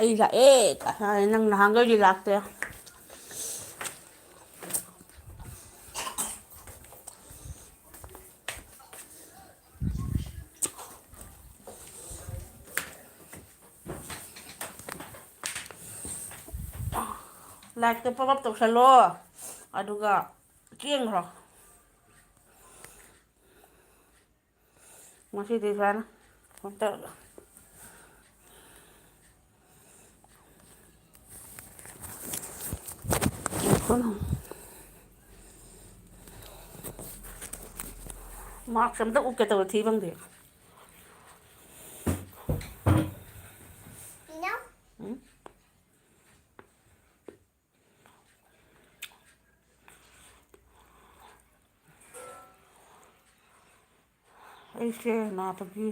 ꯑꯩ ꯂꯥꯛꯑꯦ ꯅꯪ ꯅꯍꯥꯟꯒꯩꯗꯤ ꯂꯥꯛꯇꯦ ꯂꯥꯏꯛꯇꯣ ꯄꯞ ꯇꯧꯁꯜꯂꯣ ꯑꯗꯨꯒ ꯆꯦꯟꯈ꯭ꯔꯣ ꯉꯁꯤꯗꯤ ꯁꯨꯃꯥꯏꯅ ꯇꯧꯔꯒ ꯃꯥꯛꯁ ꯑꯝꯇ ꯎꯞꯀꯦ ꯇꯧꯕ ꯊꯤ ꯐꯪꯗꯦ ꯎꯝ ꯑꯩꯁꯦ ꯅꯥꯕꯒꯤ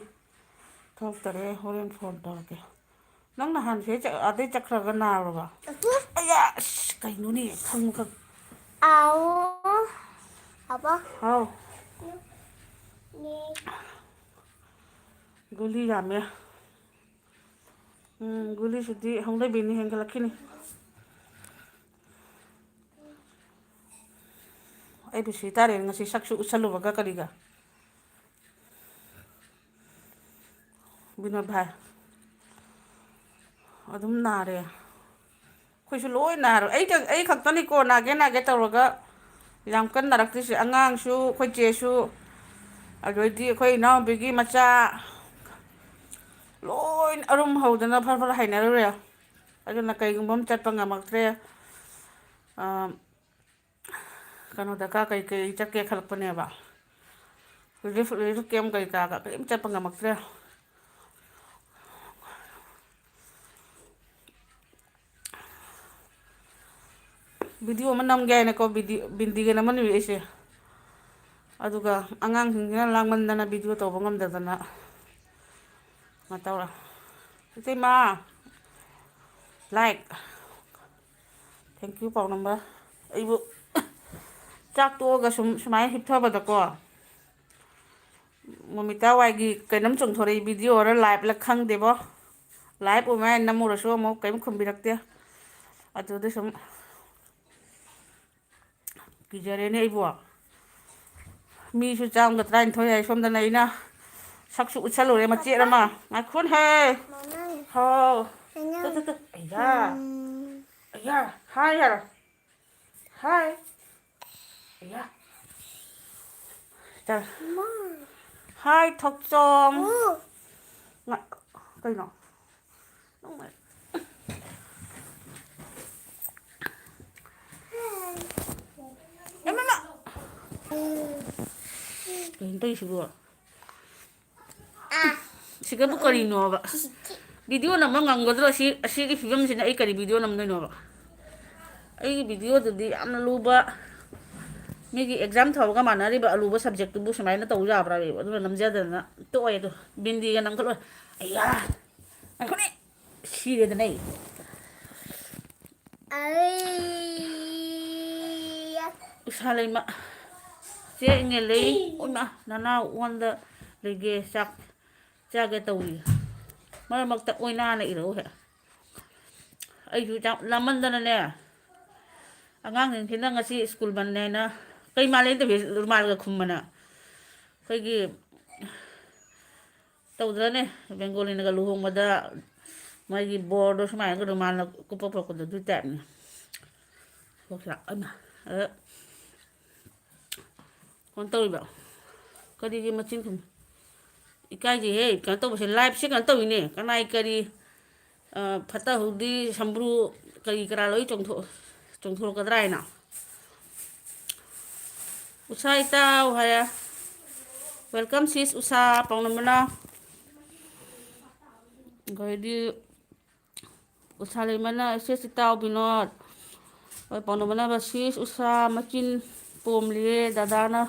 ꯊꯣꯛꯇꯔꯦ ꯍꯣꯔꯦꯟ ꯐꯣꯟ ꯇꯧꯔꯛꯀꯦ ꯅꯪ ꯅꯍꯥꯟꯁꯦ ꯑꯗꯩ ꯆꯠꯈ꯭ꯔꯒ ꯅꯥꯔꯕ ꯑꯩꯌꯥ ꯑꯁ ꯀꯩꯅꯣꯅꯦ ꯈꯪ ꯑꯕ ꯍꯥꯎ ꯒꯨꯂꯤ ꯌꯥꯝꯃꯦ ꯒꯨꯂꯤꯁꯤꯗꯤ ꯍꯧꯅꯕꯤꯅꯤ ꯍꯦꯟꯒꯠꯂꯛꯈꯤꯅꯤ ꯑꯩꯕꯨ ꯁꯤ ꯇꯥꯔꯦ ꯉꯁꯤ ꯁꯛꯁꯨ ꯎꯠꯁꯜꯂꯨꯕꯒ ꯀꯔꯤꯒ ꯕꯤꯅꯣꯏ ꯚꯥꯏ ꯑꯗꯨꯝ ꯅꯥꯔꯦ ꯑꯩꯈꯣꯏꯁꯨ ꯂꯣꯏ ꯅꯥꯔꯦ ꯑꯩ ꯈꯛꯇꯅꯤꯀꯣ ꯅꯥꯒꯦ ꯇꯧꯔꯒ ꯌꯥꯝ ꯀꯟꯅ ꯅꯥꯔꯛꯇ꯭ꯔꯤꯁꯦ ꯑꯉꯥꯡꯁꯨ ꯑꯩꯈꯣꯏ ꯆꯦꯁꯨ ꯑꯗꯩꯗꯤ ꯑꯩꯈꯣꯏ ꯏꯅꯥꯎꯄꯤꯒꯤ ꯃꯆꯥ ꯂꯣꯏ ꯑꯔꯨꯝ ꯍꯧꯗꯅ ꯐꯔ ꯐꯔ ꯍꯩꯅꯔꯨꯔꯦ ꯑꯗꯨꯅ ꯀꯩꯒꯨꯝꯕ ꯑꯃ ꯆꯠꯄ ꯉꯝꯃꯛꯇ꯭ꯔꯦ ꯀꯩꯅꯣꯗ ꯀꯩꯀꯩ ꯆꯠꯀꯦ ꯈꯜꯂꯛꯄꯅꯦꯕ ꯔꯤꯂꯤꯐ ꯀꯦꯝ ꯀꯩꯀꯥꯒ ꯀꯔꯤꯝ ꯆꯠꯄ ꯉꯝꯃꯛꯇ꯭ꯔꯦ ꯚꯤꯗꯤꯑꯣ ꯑꯃ ꯅꯝꯒꯦ ꯍꯥꯏꯅꯀꯣ ꯕꯤꯟꯗꯤꯒ ꯅꯝꯍꯟꯕꯤꯔꯛꯏ ꯑꯩꯁꯦ ꯑꯗꯨꯒ ꯑꯉꯥꯡꯁꯤꯡꯁꯤꯅ ꯂꯥꯡꯃꯟꯗꯅ ꯚꯤꯗꯤꯑꯣ ꯇꯧꯕ ꯉꯝꯗꯗꯅ ꯇꯧꯔꯦ ꯏꯇꯩꯃ ꯂꯥꯏꯛ ꯊꯦꯡꯀ꯭ꯌꯨ ꯄꯥꯎꯅꯝꯕ ꯑꯩꯕꯨ ꯆꯥꯛ ꯇꯣꯛꯑꯒ ꯁꯨꯃꯥꯏꯅ ꯍꯤꯞꯊꯕꯗꯀꯣ ꯃꯃꯤꯇꯥ ꯋꯥꯏꯒꯤ ꯀꯩꯅꯣꯝ ꯆꯣꯡꯊꯣꯔꯛꯏ ꯚꯤꯗꯤꯑꯣꯔ ꯂꯥꯏꯞꯂ ꯈꯪꯗꯦꯕꯣ ꯂꯥꯏꯞ ꯑꯣꯏꯃꯥꯏꯅ ꯅꯝꯃꯨꯔꯁꯨ ꯑꯃꯨꯛ ꯀꯔꯤꯝ ꯈꯨꯝꯕꯤꯔꯛꯇꯦ ꯑꯗꯨꯗ ꯁꯨꯝ ꯀꯤꯖꯔꯦꯅꯦ ꯑꯩꯕꯨ ꯃꯤꯁꯨ ꯆꯥꯝꯃꯒ 39 ꯍꯥꯏ ꯁꯣꯝꯗꯅ ꯑꯩꯅ ꯁꯛꯁꯨ ꯎꯠꯁꯜꯂꯨꯔꯦ ꯃꯆꯦꯠ ꯑꯃ ꯉꯥꯏꯈꯣꯅꯦꯍꯦ ꯍꯥꯎ ꯑꯩꯌꯥ ꯑꯩꯌꯥ ꯍꯥꯏ ꯍꯥꯏꯔꯣ ꯍꯥꯏ ꯑꯩꯌꯥ ꯍꯥꯏ ꯊꯣꯛꯆꯣꯝ ꯀꯩꯅꯣ ꯀꯩꯅꯣ ꯇꯧꯔꯤꯁꯤꯕꯣ ꯁꯤꯒꯕꯨ ꯀꯔꯤꯅꯣꯕ ꯚꯤꯗꯤꯑꯣ ꯅꯝꯕ ꯉꯝꯒꯗ꯭ꯔꯣ ꯑꯁꯤꯒꯤ ꯐꯤꯕꯝꯁꯤꯅ ꯑꯩ ꯀꯔꯤ ꯚꯤꯗꯤꯑꯣ ꯅꯝꯗꯣꯏꯅꯣꯕ ꯑꯩꯒꯤ ꯚꯤꯗꯤꯑꯣꯗꯨꯗꯤ ꯌꯥꯝꯅ ꯂꯨꯕ ꯃꯤꯒꯤ ꯑꯦꯛꯖꯥꯝ ꯊꯥꯕꯒ ꯃꯥꯟꯅꯔꯤꯕ ꯑꯂꯨꯕ ꯁꯕꯖꯦꯛꯇꯨꯕꯨ ꯁꯨꯃꯥꯏꯅ ꯇꯧ ꯌꯥꯕ꯭ꯔꯥꯕ ꯑꯗꯨꯅ ꯅꯝꯖꯗꯅ ꯇꯣꯛꯑꯦ ꯑꯗꯣ ꯕꯤꯟꯗꯤꯒ ꯅꯝꯈꯠꯂꯣꯏ ꯑꯩꯌꯥ ꯉꯥꯏꯈꯣꯅꯦ ꯁꯤꯔꯦꯗꯅ ꯎꯁꯥ ꯂꯩꯃ ꯆꯦ ꯏꯪꯉꯦꯜꯂꯩ ꯏꯃꯥ ꯅꯅꯥꯎ ꯑꯣꯟꯗ ꯂꯩꯒꯦ ꯆꯥꯒꯦ ꯇꯧꯏ ꯃꯔꯛ ꯃꯔꯛꯇ ꯑꯣꯏꯅꯥꯅ ꯏꯔꯛꯎ ꯍꯦꯛ ꯑꯩꯁꯨ ꯂꯥꯃꯟꯗꯅꯅꯦ ꯑꯉꯥꯡꯁꯤꯡꯁꯤꯅ ꯉꯁꯤ ꯁ꯭ꯀꯨꯜ ꯕꯟꯅꯦ ꯍꯥꯏꯅ ꯀꯩ ꯃꯥꯜꯂꯦ ꯅꯠꯇꯕꯤ ꯔꯨꯃꯥꯜꯒ ꯈꯨꯝꯕꯅ ꯑꯩꯈꯣꯏꯒꯤ ꯇꯧꯗ꯭ꯔꯅꯦ ꯕꯦꯡꯒꯣꯂꯤꯅꯒ ꯂꯨꯍꯣꯡꯕꯗ ꯃꯣꯏꯒꯤ ꯕꯣꯔꯗꯣ ꯁꯨꯃꯥꯏꯅꯒ ꯔꯨꯃꯥꯜꯅ ꯀꯨꯞꯄ ꯄꯨꯔꯛꯄꯗꯣ ꯑꯗꯨꯏ ꯇꯥꯏꯞꯅꯤ ꯐꯣꯟ ꯇꯧꯔꯤꯕ ꯀꯔꯤꯒꯤ ꯃꯆꯤꯟ ꯈꯨꯝ ꯏꯀꯥꯏꯖꯩꯍꯦ ꯀꯩꯅꯣ ꯇꯧꯕꯁꯦ ꯂꯥꯏꯐꯁꯦ ꯀꯩꯅꯣ ꯇꯧꯋꯤꯅꯦ ꯀꯅꯥꯏ ꯀꯔꯤ ꯐꯠꯇ ꯍꯧꯗꯤ ꯁꯝꯕ꯭ꯔꯨ ꯀꯔꯤ ꯀꯔꯥ ꯂꯣꯏ ꯆꯣꯡꯊꯣꯔꯛꯀꯗ꯭ꯔꯥ ꯍꯥꯏꯅ ꯎꯁꯥ ꯏꯇꯥꯎ ꯍꯥꯏꯌꯦ ꯋꯦꯜꯀꯝ ꯁꯤꯁ ꯎꯁꯥ ꯄꯥꯎꯅꯝꯕꯅ ꯑꯩꯈꯣꯏꯗꯤ ꯎꯁꯥ ꯂꯩꯃꯅ ꯁꯤꯁ ꯏꯇꯥꯎ ꯕꯤꯅꯣꯠ ꯍꯣꯏ ꯄꯥꯎꯅꯕꯅꯕ ꯁꯤꯁ ꯎꯁꯥ ꯃꯆꯤꯟ ꯄꯣꯝꯂꯤꯌꯦ ꯗꯗꯥꯅ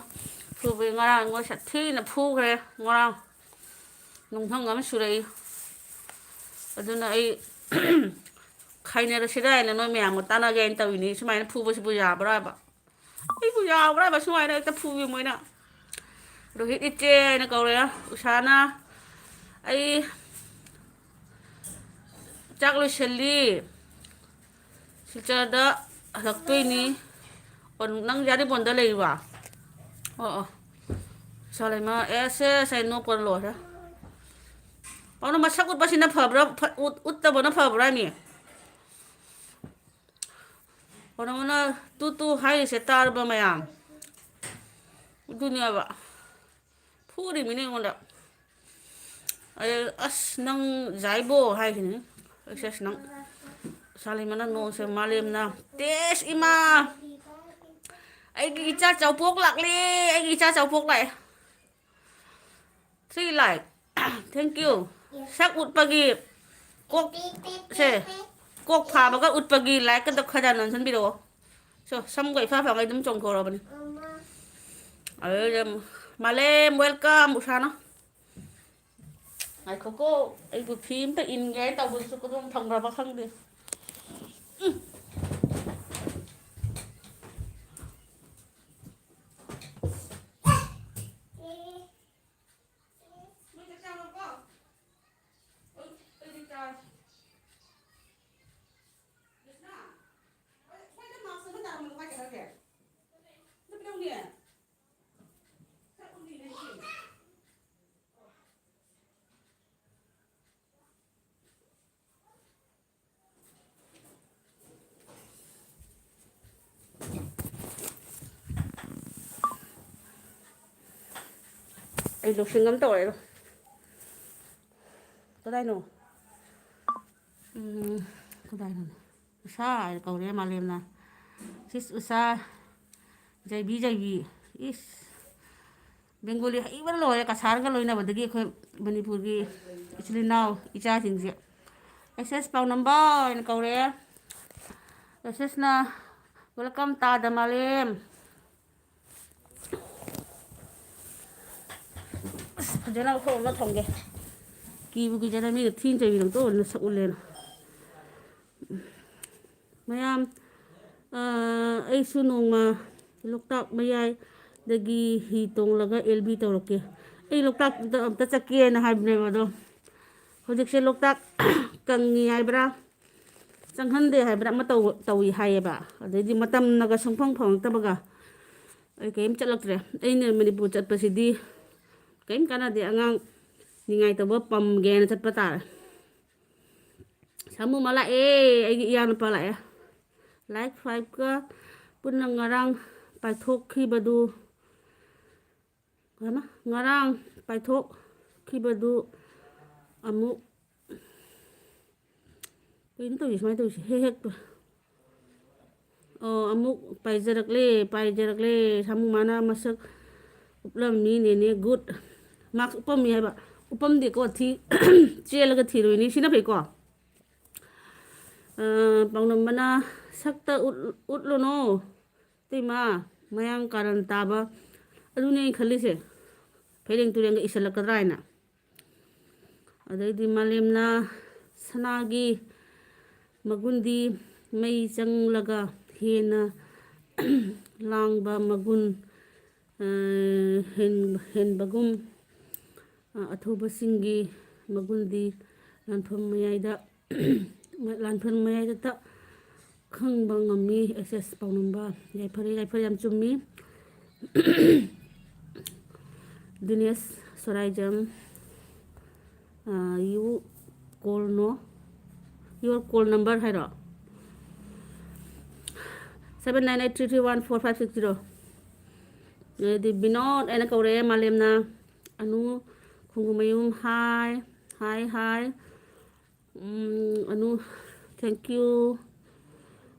ꯐꯨꯕꯩ ꯉꯔꯥꯡ ꯃꯣꯏ ꯁꯥꯊꯤꯅ ꯐꯨꯈ꯭ꯔꯦ ꯉꯔꯥꯡ ꯅꯨꯡꯊꯪ ꯑꯃ ꯁꯨꯔꯛꯏ ꯑꯗꯨꯅ ꯑꯩ ꯈꯥꯏꯅꯔꯁꯤꯔ ꯍꯥꯏꯅ ꯅꯣꯏ ꯃꯌꯥꯝꯒ ꯇꯥꯟꯅꯒꯦ ꯍꯥꯏꯅ ꯇꯧꯔꯤꯅꯤ ꯁꯨꯃꯥꯏꯅ ꯐꯨꯕꯁꯤꯕꯨ ꯌꯥꯕ꯭ꯔꯥꯕ ꯑꯩꯕꯨ ꯌꯥꯕ꯭ꯔꯥꯕ ꯁꯨꯃꯥꯏꯅ ꯍꯦꯛꯇ ꯐꯨꯕꯤ ꯃꯣꯏꯅ ꯔꯣꯍꯤꯠ ꯏꯆꯦ ꯍꯥꯏꯅ ꯀꯧꯔꯦ ꯎꯁꯥꯅ ꯑꯩ ꯆꯥꯛ ꯂꯣꯏꯁꯜꯂꯤ ꯁꯤꯜꯆꯔꯗ ꯍꯜꯂꯛꯇꯣꯏꯅꯤ ꯑꯣ ꯅꯪ ꯌꯥꯔꯤꯄꯣꯟꯗ ꯂꯩꯕ ꯑꯣ ꯑꯣ ꯁꯥꯂꯩꯃ ꯑꯦꯁ ꯑꯩ ꯅꯣꯛꯄ ꯂꯣꯏꯔꯦ ꯑꯗꯨꯅ ꯃꯁꯛ ꯎꯠꯄꯁꯤꯅ ꯐꯕ꯭ꯔꯥ ꯎꯠꯇꯕꯅ ꯐꯕ꯭ꯔꯥ ꯃꯤ ꯅꯉꯣꯟꯗ ꯇꯨ ꯇꯨ ꯍꯥꯏꯔꯤꯁꯦ ꯇꯥꯔꯕ ꯃꯌꯥꯝ ꯑꯗꯨꯅꯦꯕ ꯐꯨꯔꯤꯃꯤꯅꯦ ꯑꯩꯉꯣꯟꯗ ꯑꯩ ꯑꯁ ꯅꯪ ꯖꯥꯏꯕꯣ ꯍꯥꯏꯈꯤꯅꯤ ꯑꯦꯛꯁꯦꯁ ꯅꯪ ꯁꯥꯂꯩꯃꯅ ꯅꯣꯡꯁꯦ ꯃꯥꯂꯦꯝꯅ ꯇꯦꯁ ꯏꯃꯥ ꯑꯩꯒꯤ ꯏꯆꯥ ꯆꯥꯎꯄꯣꯛ ꯂꯥꯛꯂꯦ ꯑꯩꯒꯤ ꯏꯆꯥ ꯆꯥꯎꯄꯣꯛ ꯂꯥꯛꯑꯦ ꯊ꯭ꯔꯤ ꯂꯥꯏꯛ ꯊꯦꯡꯀ꯭ꯌꯨ ꯁꯛ ꯎꯠꯄꯒꯤ ꯀꯣꯛꯁꯦ ꯀꯣꯛ ꯐꯥꯕꯒ ꯎꯠꯄꯒꯤ ꯂꯥꯏꯛꯀꯗ ꯈꯔ ꯅꯟꯁꯟꯕꯤꯔꯛꯑꯣ ꯁꯝꯒ ꯏꯐꯥ ꯐꯥꯒꯩ ꯑꯗꯨꯝ ꯆꯣꯡꯊꯣꯔꯛꯑꯕꯅꯤ ꯑꯗꯨꯗ ꯃꯥꯂꯦꯝ ꯋꯦꯜꯀꯝ ꯎꯁꯥꯅ ꯉꯥꯏꯈꯣꯀꯣ ꯑꯩꯕꯨ ꯐꯤ ꯑꯃꯇ ꯏꯟꯒꯦ ꯍꯥꯏꯅ ꯇꯧꯕꯗꯨꯁꯨ ꯀꯗꯣꯝ ꯊꯝꯈ꯭ꯔꯕ ꯈꯪꯗꯦ ꯑꯩ ꯂꯧꯁꯤꯡ ꯑꯃ ꯇꯧꯔꯦ ꯀꯗꯥꯏꯅꯣ ꯀꯗꯥꯏꯅꯣ ꯎꯁꯥ ꯍꯥꯏꯅ ꯀꯧꯔꯦ ꯃꯥꯂꯦꯝꯅ ꯁꯤꯁ ꯎꯁꯥ ꯖꯩꯕꯤ ꯏꯁ ꯕꯦꯡꯒꯣꯂꯤ ꯍꯩꯕꯅ ꯂꯣꯏꯔꯦ ꯀꯁꯥꯔꯒ ꯂꯣꯏꯅꯕꯗꯒꯤ ꯑꯩꯈꯣꯏ ꯃꯅꯤꯄꯨꯔꯒꯤ ꯏꯆꯤꯜ ꯏꯅꯥꯎ ꯏꯆꯥꯁꯤꯡꯁꯦ ꯑꯦꯛꯁꯦꯁ ꯄꯥꯎ ꯅꯝꯕ ꯑꯣꯏꯅ ꯀꯧꯔꯛꯑꯦ ꯑꯦꯛꯁꯦꯁꯅ ꯋꯦꯜꯀꯝ ꯇꯥꯗ ꯃꯥꯂꯦꯝ ꯑꯁ ꯐꯖꯅ ꯃꯐꯝ ꯑꯃ ꯊꯝꯒꯦ ꯀꯤꯕꯨ ꯀꯤꯖꯗ ꯃꯤꯒ ꯊꯤꯅ ꯆꯩꯕꯤꯔꯛꯇ ꯑꯣꯏꯅ ꯁꯛ ꯎꯠꯂꯦꯅ ꯃꯌꯥꯝ ꯑꯩꯁꯨ ꯅꯣꯡꯃ ꯂꯣꯛꯇꯥꯛ ꯃꯌꯥꯏꯗꯒꯤ ꯍꯤ ꯇꯣꯡꯂꯒ ꯑꯦꯜꯕꯤ ꯇꯧꯔꯛꯀꯦ ꯑꯩ ꯂꯣꯛꯇꯥꯛꯇ ꯑꯝꯇ ꯆꯠꯀꯦꯅ ꯍꯥꯏꯕꯅꯦꯕ ꯑꯗꯣ ꯍꯧꯖꯤꯛꯁꯦ ꯂꯣꯛꯇꯥꯛ ꯀꯪꯉꯤ ꯍꯥꯏꯕ꯭ꯔꯥ ꯆꯪꯍꯟꯗꯦ ꯍꯥꯏꯕ꯭ꯔꯥ ꯑꯃ ꯇꯧꯏ ꯍꯥꯏꯌꯦꯕ ꯑꯗꯩꯗꯤ ꯃꯇꯝꯅꯒ ꯁꯨꯡꯐꯪ ꯐꯪꯉꯛꯇꯕꯒ ꯑꯩ ꯀꯔꯤꯝ ꯆꯠꯂꯛꯇ꯭ꯔꯦ ꯑꯩꯅ ꯃꯅꯤꯄꯨꯔ ꯆꯠꯄꯁꯤꯗꯤ ꯀꯔꯤꯝ ꯀꯥꯟꯅꯗꯦ ꯑꯉꯥꯡ ꯅꯤꯡꯉꯥꯏꯇꯧꯕ ꯄꯝꯒꯦꯅ ꯆꯠꯄ ꯇꯥꯔꯦ ꯁꯥꯃꯨ ꯑꯃ ꯂꯥꯛꯑꯦ ꯑꯩꯒꯤ ꯏꯌꯥꯅꯨꯄꯥ ꯂꯥꯛꯑꯦ ꯂꯥꯏꯛ 5ꯀ ꯄꯨꯟꯅ ꯉꯔꯥꯡ ꯄꯥꯏꯊꯣꯛꯈꯤꯕꯗꯨ ꯉꯔꯥꯡ ꯄꯥꯏꯊꯣꯛꯈꯤꯕꯗꯨ ꯑꯃꯨꯛ ꯀꯩꯅꯣ ꯇꯧꯔꯤ ꯁꯨꯃꯥꯏꯅ ꯇꯧꯔꯤꯁꯦ ꯍꯦꯛ ꯑꯃꯨꯛ ꯄꯥꯏꯖꯔꯛꯂꯦ ꯁꯥꯃꯨ ꯃꯥꯅ ꯃꯁꯛ ꯎꯞꯂꯝꯃꯤ ꯅꯦꯅꯦ ꯒꯨꯗ ꯃꯥꯛꯁ ꯎꯞꯄꯝꯃꯤ ꯍꯥꯏꯕ ꯎꯞꯄꯝꯗꯦꯀꯣ ꯆꯦꯜꯂꯒ ꯊꯤꯔꯨꯏꯅꯤ ꯁꯤꯅ ꯐꯩꯀꯣ ꯄꯥꯎꯅꯝꯕꯅ ꯁꯛꯇ ꯎꯠꯂꯨꯅꯣ ꯏꯇꯩꯃ ꯃꯌꯥꯡ ꯀꯥꯔꯟ ꯇꯥꯕ ꯑꯗꯨꯅꯦ ꯑꯩ ꯈꯜꯂꯤꯁꯦ ꯐꯩꯔꯦꯡ ꯇꯨꯔꯦꯡꯒ ꯏꯁꯜꯂꯛꯀꯗ꯭ꯔꯥ ꯍꯥꯏꯅ ꯑꯗꯩꯗꯤ ꯃꯥꯂꯦꯝꯅ ꯁꯅꯥꯒꯤ ꯃꯒꯨꯟꯗꯤ ꯃꯩ ꯆꯪꯂꯒ ꯍꯦꯟꯅ ꯂꯥꯡꯕ ꯃꯒꯨꯟ ꯍꯦꯟꯕꯒꯨꯝ ꯑꯊꯧꯕꯁꯤꯡꯒꯤ ꯃꯒꯨꯟꯗꯤ ꯂꯥꯟꯐꯝ ꯃꯌꯥꯏꯗꯇ ꯈꯪꯕ ꯉꯝꯃꯤ ꯑꯦꯛꯁꯦꯁ ꯄꯥꯎꯅꯝꯕ ꯌꯥꯏꯐꯔꯦ ꯌꯥꯝ ꯆꯨꯝꯃꯤ ꯗꯤꯅꯦꯁ ꯁꯣꯔꯥꯏꯖꯝ ꯌꯣꯔ ꯀꯣꯜ ꯅꯝꯕꯔ ꯍꯥꯏꯔꯣ 7983314560 ꯑꯗꯩꯗꯤ ꯕꯤꯅꯣꯗ ꯑꯩꯅ ꯀꯧꯔꯛꯑꯦ ꯃꯥꯂꯦꯝꯅ ꯑꯅꯨ ꯈꯨꯡꯒꯨꯃꯌꯨꯝ ꯍꯥꯏ ꯑꯅꯨ ꯊꯦꯡꯀ꯭ꯌꯨ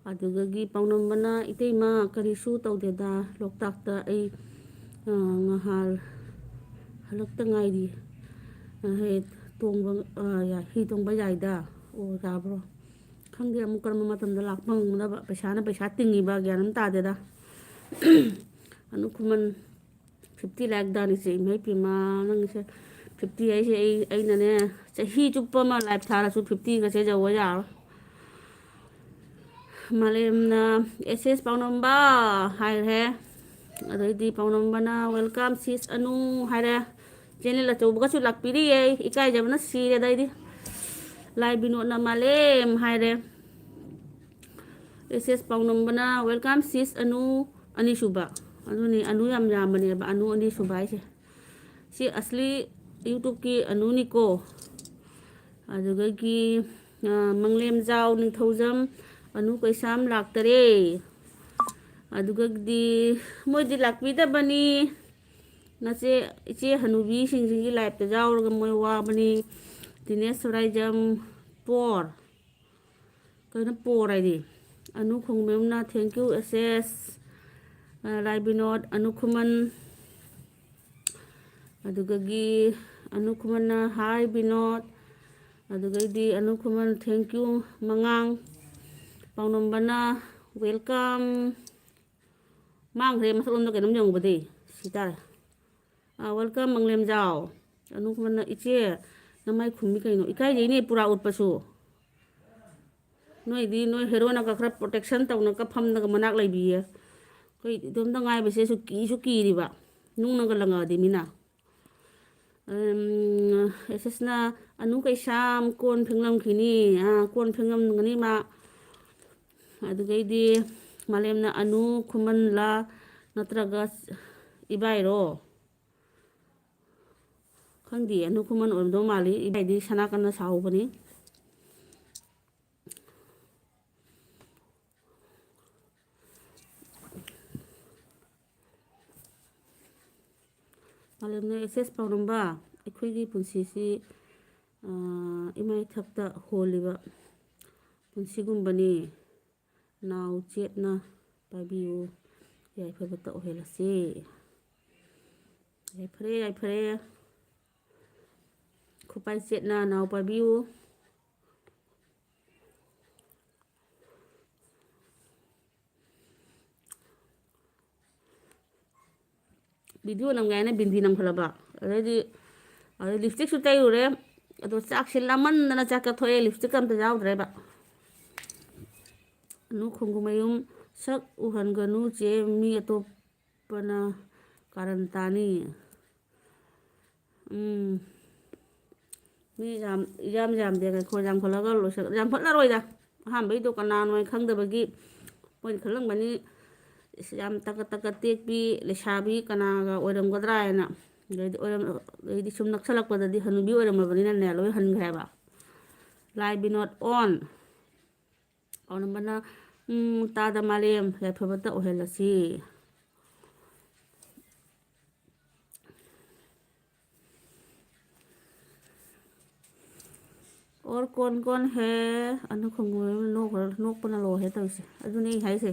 ꯑꯗꯨꯗꯒꯤ ꯄꯥꯎꯅꯝꯕꯅ ꯏꯇꯩꯃ ꯀꯔꯤꯁꯨ ꯇꯧꯗꯦꯗ ꯂꯣꯛꯇꯥꯛꯇ ꯑꯩ ꯉꯍꯥꯜ ꯍꯜꯂꯛꯇ ꯉꯥꯏꯔꯤ ꯍꯤ ꯇꯣꯡꯕ ꯌꯥꯏꯗ ꯑꯣ ꯌꯥꯕ꯭ꯔꯣ ꯈꯪꯗꯦ ꯑꯃꯨꯛ ꯀꯔꯝꯕ ꯃꯇꯝꯗ ꯂꯥꯛꯄ ꯉꯝꯒꯗꯕ ꯄꯩꯁꯥꯅ ꯄꯩꯁꯥ ꯇꯤꯡꯉꯤꯕ ꯒ꯭ꯌꯥꯟ ꯑꯃ ꯇꯥꯗꯦꯗ ꯑꯅꯨꯈꯨꯃꯟ 50 ꯂꯥꯏꯛ ꯗꯥꯅꯤꯁꯦ ꯏꯃꯩ ꯄꯦꯝꯃ ꯅꯪꯁꯦ 50 ꯍꯥꯏꯁꯦ ꯑꯩꯅꯅꯦ ꯆꯍꯤ ꯆꯨꯞꯄ ꯑꯃ ꯂꯥꯏꯐ ꯊꯥꯔꯁꯨ 50ꯒꯁꯦ ꯌꯧꯕ ꯌꯥꯔꯣꯏ ꯃꯥꯂꯦꯝꯅ ꯑꯦꯁꯦꯁ ꯄꯥꯎꯅꯝꯕ ꯍꯥꯏꯔꯦ ꯑꯗꯩꯗꯤ ꯄꯥꯎꯅꯝꯕꯅ ꯋꯦꯜꯀꯝ ꯁꯤꯁ ꯑꯅꯨ ꯍꯥꯏꯔꯦ ꯆꯦꯅꯦꯜ ꯑꯆꯧꯕꯒꯁꯨ ꯂꯥꯛꯄꯤꯔꯤꯌꯦ ꯏꯀꯥꯏꯖꯕꯅ ꯁꯤꯔꯦꯗ ꯑꯩꯗꯤ ꯂꯥꯏ ꯕꯤꯅꯣꯠꯅ ꯃꯥꯂꯦ ꯍꯥꯏꯔꯦ ꯑꯦꯁꯦꯁ ꯄꯥꯎꯅꯝꯕꯅ ꯋꯦꯜꯀꯝ ꯁꯤꯁ ꯑꯅꯨ ꯑꯅꯤꯁꯨꯕ ꯑꯗꯨꯅꯤ ꯑꯅꯨ ꯌꯥꯝ ꯌꯥꯝꯕꯅꯦꯕ ꯑꯅꯨ ꯑꯅꯤꯁꯨꯕ ꯍꯥꯏꯁꯦ ꯁꯤ ꯑꯁꯂꯤ ꯌꯨꯇꯨꯕꯀꯤ ꯑꯅꯨꯅꯤꯀꯣ ꯑꯗꯨꯗꯒꯤ ꯃꯪꯂꯦꯝꯖꯥꯎ ꯅꯤꯡꯊꯧꯖꯝ ꯑꯅꯨ ꯀꯩꯁꯥꯝ ꯂꯥꯛꯇꯔꯦ ꯑꯗꯨꯒꯗꯤ ꯃꯣꯏꯗꯤ ꯂꯥꯛꯄꯤꯗꯕꯅꯤ ꯅꯆꯦ ꯏꯆꯦ ꯍꯅꯨꯕꯤꯁꯤꯡꯁꯤꯒꯤ ꯂꯥꯏꯐꯇ ꯌꯥꯎꯔꯒ ꯃꯣꯏ ꯋꯥꯕꯅꯤ ꯗꯤꯅꯦꯁ ꯁꯣꯔꯥꯏꯖꯝ ꯄꯣꯔ ꯀꯩꯅꯣ ꯄꯣꯔ ꯍꯥꯏꯗꯤ ꯑꯅꯨ ꯈꯣꯡꯕꯦꯝꯅ ꯊꯦꯡꯀ꯭ꯌꯨ ꯑꯦꯁꯦꯁ ꯂꯥꯏ ꯕꯤꯅꯣꯠ ꯑꯅꯨ ꯈꯨꯃꯟ ꯑꯗꯨꯒꯒꯤ ꯑꯅꯨ ꯈꯨꯃꯟꯅ ꯍꯥꯏ ꯕꯤꯅꯣꯠ ꯑꯗꯨꯒꯩꯗꯤ ꯑꯅꯨ ꯈꯨꯃꯟ ꯊꯦꯡꯀ꯭ꯌꯨ ꯃꯉꯥꯡ ꯄꯥꯎꯅꯝꯕꯅ ꯋꯦꯜꯀꯝ ꯃꯥꯡꯈ꯭ꯔꯦ ꯃꯊꯛꯂꯣꯝꯗ ꯀꯩꯅꯣꯝ ꯌꯦꯡꯉꯨꯕꯗꯤ ꯁꯤ ꯇꯥꯔꯦ ꯋꯦꯜꯀꯝ ꯃꯪꯂꯦꯝꯖꯥꯎ ꯑꯅꯨ ꯈꯨꯃꯟꯅ ꯏꯆꯦ ꯅꯃꯥꯏ ꯈꯨꯝꯃꯤ ꯀꯩꯅꯣ ꯏꯀꯥꯏꯖꯩꯅꯦ ꯄꯨꯔꯥ ꯎꯠꯄꯁꯨ ꯅꯣꯏꯗꯤ ꯅꯣꯏ ꯍꯦꯔꯣꯅꯒ ꯈꯔ ꯄ꯭ꯔꯣꯇꯦꯛꯁꯟ ꯇꯧꯅꯒ ꯐꯝꯅꯒ ꯃꯅꯥꯛ ꯂꯩꯕꯤꯌꯦ ꯑꯩꯈꯣꯏ ꯏꯇꯣꯝꯇ ꯉꯥꯏꯕꯁꯦꯁꯨ ꯀꯤꯁꯨ ꯀꯤꯔꯤꯕ ꯅꯨꯡꯅꯒ ꯂꯪꯉꯛꯑꯗꯤ ꯃꯤꯅ ꯑꯦꯁꯦꯁꯅ ꯑꯅꯨ ꯀꯩꯁꯥꯝ ꯀꯣꯟ ꯐꯦꯡꯂꯝꯈꯤꯅꯤ ꯀꯣꯟ ꯐꯦꯡꯂꯝꯒꯅꯤ ꯃꯥ ꯑꯗꯨꯒꯩꯗꯤ ꯃꯥꯂꯦꯝꯅ ꯑꯅꯨ ꯈꯨꯃꯟꯂꯥ ꯅꯠꯇ꯭ꯔꯒ ꯏꯕꯥꯏꯔꯣ ꯈꯪꯗꯦ ꯑꯅꯨ ꯈꯨꯃꯟ ꯑꯣꯏꯔꯝꯗꯧ ꯃꯥꯜꯂꯤ ꯏꯕꯥꯏꯗꯤ ꯁꯅꯥꯀꯟꯅ ꯁꯥꯍꯧꯕꯅꯤ ꯃꯥꯂꯦꯝꯅ ꯑꯦꯛꯁꯦꯁ ꯄꯥꯎꯔꯝꯕ ꯑꯩꯈꯣꯏꯒꯤ ꯄꯨꯟꯁꯤꯁꯤ ꯏꯃꯥꯏꯊꯛꯇ ꯍꯣꯜꯂꯤꯕ ꯄꯨꯟꯁꯤꯒꯨꯝꯕꯅꯤ ꯅꯥꯎ ꯆꯦꯠꯅ ꯄꯥꯏꯕꯤꯌꯨ ꯌꯥꯏꯐꯕꯇ ꯑꯣꯏꯍꯜꯂꯁꯤ ꯌꯥꯏꯐꯔꯦ ꯌꯥꯏꯐꯔꯦ ꯈꯨꯄꯥꯏ ꯆꯦꯠꯅ ꯅꯥꯎ ꯄꯥꯏꯕꯤꯌꯨ ꯚꯤꯗꯤꯑꯣ ꯅꯝꯒꯥꯏꯅ ꯕꯤꯟꯗꯤ ꯅꯝꯈꯠꯂꯕ ꯑꯗꯩ ꯂꯤꯞꯁꯇꯤꯛꯁꯨ ꯇꯩꯔꯨꯔꯦ ꯑꯗꯣ ꯆꯥꯛꯁꯦ ꯂꯥꯝꯃꯟꯗꯅ ꯆꯥꯛ ꯊꯣꯛꯑꯦ ꯂꯤꯞꯁꯇꯤꯛ ꯑꯝꯇ ꯌꯥꯎꯗ꯭ꯔꯦꯕ ꯑꯅꯨ ꯈꯣꯡꯒꯨꯃꯌꯨꯝ ꯁꯛ ꯎꯍꯟꯒꯅꯨ ꯆꯦ ꯃꯤ ꯑꯇꯣꯞꯄꯅ ꯀꯥꯔꯟ ꯇꯥꯅꯤ ꯃꯤ ꯌꯥꯝꯗꯦ ꯑꯩꯈꯣꯏ ꯌꯥꯝꯈꯠꯂꯒ ꯌꯥꯝꯈꯠꯂꯔꯣꯏꯗ ꯑꯍꯥꯟꯕꯩꯗꯣ ꯀꯅꯥꯅꯣ ꯈꯪꯗꯕꯒꯤ ꯃꯣꯏꯅ ꯈꯜꯂꯝꯒꯅꯤ ꯌꯥꯝ ꯇꯀꯠ ꯇꯀꯠ ꯇꯦꯛꯄꯤ ꯂꯩꯁꯥꯕꯤ ꯀꯅꯥꯒ ꯑꯣꯏꯔꯝꯒꯗ꯭ꯔꯥ ꯍꯥꯏꯅ ꯑꯗꯩꯗꯤ ꯁꯨꯝ ꯅꯛꯁꯜꯂꯛꯄꯗꯗꯤ ꯍꯅꯨꯕꯤ ꯑꯣꯏꯔꯝꯃꯕꯅꯤꯅꯅꯦ ꯂꯣꯏ ꯍꯟꯈ꯭ꯔꯦꯕ ꯂꯥꯏ ꯕꯤꯅꯣꯠ ꯑꯣꯟ ꯑꯣꯅꯝꯕꯅ ꯇꯥꯗ ꯃꯥꯂꯦꯝ ꯌꯥꯏꯐꯕꯇ ꯑꯣꯏꯍꯜꯂꯁꯤ ꯑꯣꯔ ꯀꯣꯟ ꯍꯦ ꯑꯅꯨ ꯈꯣꯡꯒꯨ ꯅꯣꯛꯄꯅ ꯂꯣꯏꯔꯦ ꯇꯧꯔꯤꯁꯦ ꯑꯗꯨꯅꯦ ꯑꯩ ꯍꯥꯏꯁꯦ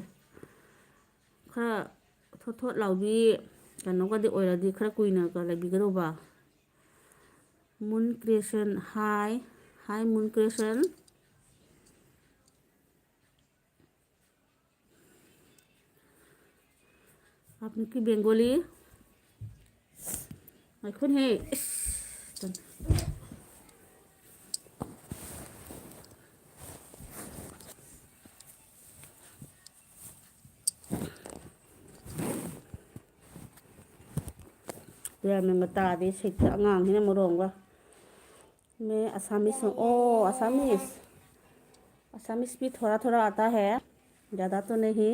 ꯈꯔ ꯊꯣꯠ ꯊꯣꯠ ꯂꯥꯎꯕꯤ ꯀꯩꯅꯣꯒꯗꯤ ꯑꯣꯏꯔꯗꯤ ꯈꯔ ꯀꯨꯏꯅꯒ ꯂꯩꯕꯤꯒꯗꯧꯕ ꯃꯨꯟ ꯀ꯭ꯔꯤꯌꯦꯁꯟ ꯍꯥꯏ ꯃꯨꯟ ꯀ꯭ꯔꯤꯌꯦꯁꯟ আপনি কি বেঙ্গলি এখন হে ꯌꯥꯝꯅ ꯇꯥꯗꯦ ꯁꯤꯠꯇ ꯑꯉꯥꯡꯁꯤꯅ ꯃꯔꯣꯡꯒ मैं असमिस हूँ ओ असमिस भी थोड़ा थोड़ा आता है ज़्यादा तो नहीं